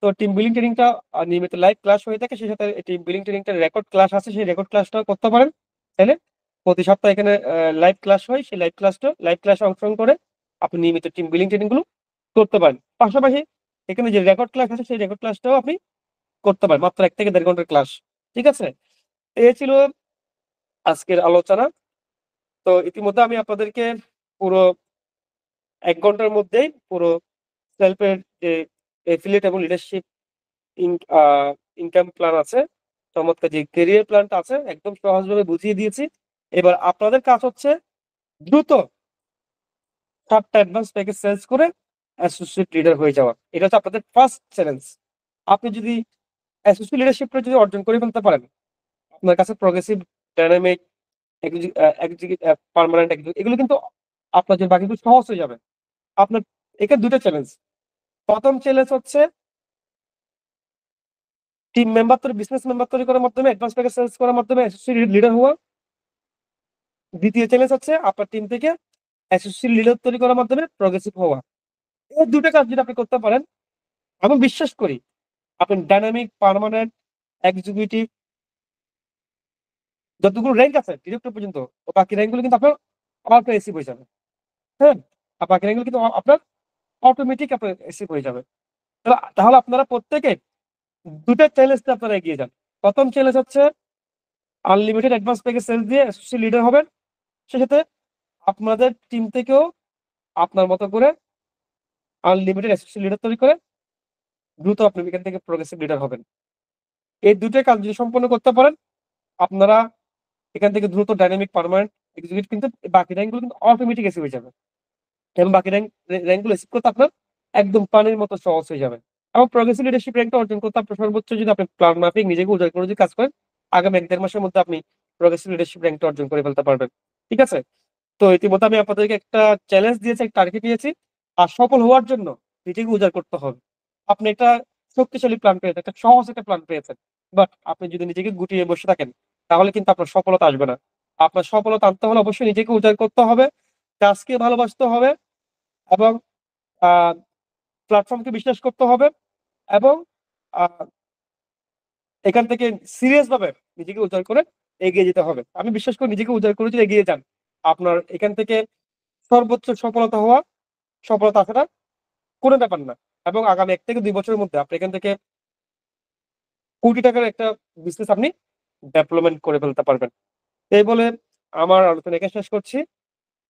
তো টিম বিল্ডিং ট্রেনিংটা নিয়মিত লাইভ ক্লাস হয়ে থাকে, সেই সাথে টিম বিল্ডিং ট্রেনিংটার রেকর্ড ক্লাস আছে, সেই রেকর্ড ক্লাসটাও করতে পারেন চাইলে। প্রতি সপ্তাহে এখানে লাইভ ক্লাস হয়, সেই লাইভ ক্লাসে অংশগ্রহণ করে আপনি নিয়মিত টিম বিল্ডিং ট্রেনিং গুলো করতে পারেন। পাশাপাশি এখানে যে রেকর্ড ক্লাস আছে, সেই রেকর্ড ক্লাসটাও আপনি করতে পারেন, মাত্র ১ থেকে ১.৫ ঘন্টার ক্লাস। ঠিক আছে? এই ছিল আজকের আলোচনা। তো ইতিমধ্যে আমি আপনাদেরকে পুরো ১ ঘন্টার মধ্যেই পুরো সেলফের যে এফিলিয়েট এবং leadership in a income plan আছে, চমৎকার যে ক্যারিয়ার প্ল্যানটা আছে, একদম সহজভাবে বুঝিয়ে দিয়েছি। এবার আপনাদের কাজ হচ্ছে দ্রুত ৭ টা অ্যাডভান্স প্যাকেজ সেলস করে অ্যাসোসিয়েট লিডার হয়ে যাওয়া। এটা হচ্ছে আপনাদের ফার্স্ট চ্যালেঞ্জ। আপনি যদি অ্যাসোসিয়েট লিডারশিপটা যদি অর্জন করে ফেলতে পারেন, আপনার কাছে প্রগ্রেসিভ, ডায়নামিক, পার্মানেন্ট এগুলো কিন্তু আপনার জন্য বাকিগুলো সহজ হয়ে যাবে। আপনার এখানে ২ টা চ্যালেঞ্জ। ১ম চ্যালেঞ্জ হচ্ছে বিজনেস মেম্বার তৈরি করার মাধ্যমে, অ্যাডভান্স প্যাকেজ সেলস করার মাধ্যমে অ্যাসোসিয়েট লিডার হওয়া। ২য় চ্যালেঞ্জ হচ্ছে আপনার টিম থেকে অ্যাসোসিয়েট লিডার তৈরি করার মাধ্যমে প্রগ্রেসিভ হওয়া। এই ২ টা কাজ যদি আপনি করতে পারেন, আমি বিশ্বাস করি আপনি ডায়নামিক, পার্মানেন্ট, এক্সিকিউটিভ যতগুলো রেঞ্জ আছে ডিরেক্টর পর্যন্ত, বাকি রেঞ্জ গুলো কিন্তু আপনার অটো অ্যাচিভ হয়ে যাবে। হ্যাঁ? আর বাকি রেঞ্জ গুলো কিন্তু আপনার অটোমেটিক আপনার অ্যাচিভ হয়ে যাবে। তাহলে আপনারা প্রত্যেকে ২ টা চ্যালেঞ্জে আপনারা এগিয়ে যান। ১ম চ্যালেঞ্জ হচ্ছে আনলিমিটেড অ্যাডভান্স প্যাকেজ সেলস দিয়ে অ্যাসোসিয়েট লিডার হবেন। সেই সাথে আপনাদের টিম থেকেও আপনার মতো করে আনলিমিটেড অ্যাসোসিয়েট লিডার তৈরি করে দ্রুত আপনি এখান থেকে প্রগ্রেসিভ লিডার হবেন। এই ২ টা কাজ যদি সম্পন্ন করতে পারেন, আপনারা এখান থেকে দ্রুত ডায়নামিক, পার্মানেন্ট, এক্সিকিউটিভ কিন্তু বাকি র‍্যাংক গুলো কিন্তু অটোমেটিক অ্যাচিভ হয়ে যাবে। এবং বাকি র‍্যাংক গুলো অ্যাচিভ করতে আপনার একদম পানির মতো সহজ হয়ে যাবে। এবং প্রগ্রেসিভ লিডারশিপ র‍্যাংকটা অর্জন করতে আপনার সর্বোচ্চ, যদি আপনি প্ল্যান মাফিক নিজেকে উজাড় করে যদি কাজ করেন, আগামী ১-১.৫ মাসের মধ্যে আপনি প্রগ্রেসিভ লিডারশিপ র‍্যাংকটা অর্জন করে ফেলতে পারবেন। ঠিক আছে? তো ইতিমধ্যে আমি আপনাদেরকে একটা চ্যালেঞ্জ দিয়েছি, একটা টার্গেট দিয়েছি। আর সফল হওয়ার জন্য নিজেকে উজাড় করতে হবে। আপনি একটা শক্তিশালী প্ল্যান পেয়েছেন, একটা সহজ একটা প্ল্যান পেয়েছেন। বাট আপনি যদি নিজেকে গুটিয়ে বসে থাকেন, তাহলে কিন্তু আপনার সফলতা আসবে না। আপনার সফলতা আনতে হলে অবশ্যই নিজেকে উজাড় করতে হবে, কাজকে ভালোবাসতে হবে এবং আ প্ল্যাটফর্মকে বিশ্বাস করতে হবে এবং আ এখান থেকে সিরিয়াস ভাবে নিজেকে উজাড় করে এগিয়ে যেতে হবে। আমি বিশ্বাস করি নিজেকে উজাড় করে যদি এগিয়ে যান, আপনার এখান থেকে সর্বোচ্চ সফলতা আসাটা কোনো ব্যাপার না। এবং আগামী ১ থেকে ২ বছরের মধ্যে আপনি এখান থেকে কোটি টাকার একটা বিজনেস আপনি ডেভেলপমেন্ট করে ফেলতে পারবেন। এই বলে আমার আলোচনা এখানে শেষ করছি।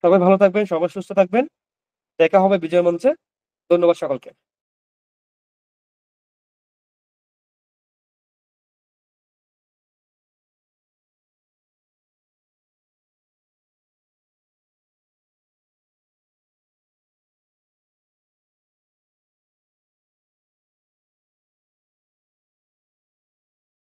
সবাই ভালো থাকবেন, সবাই সুস্থ থাকবেন। দেখা হবে বিজয় মঞ্চে। ধন্যবাদ সকলকে।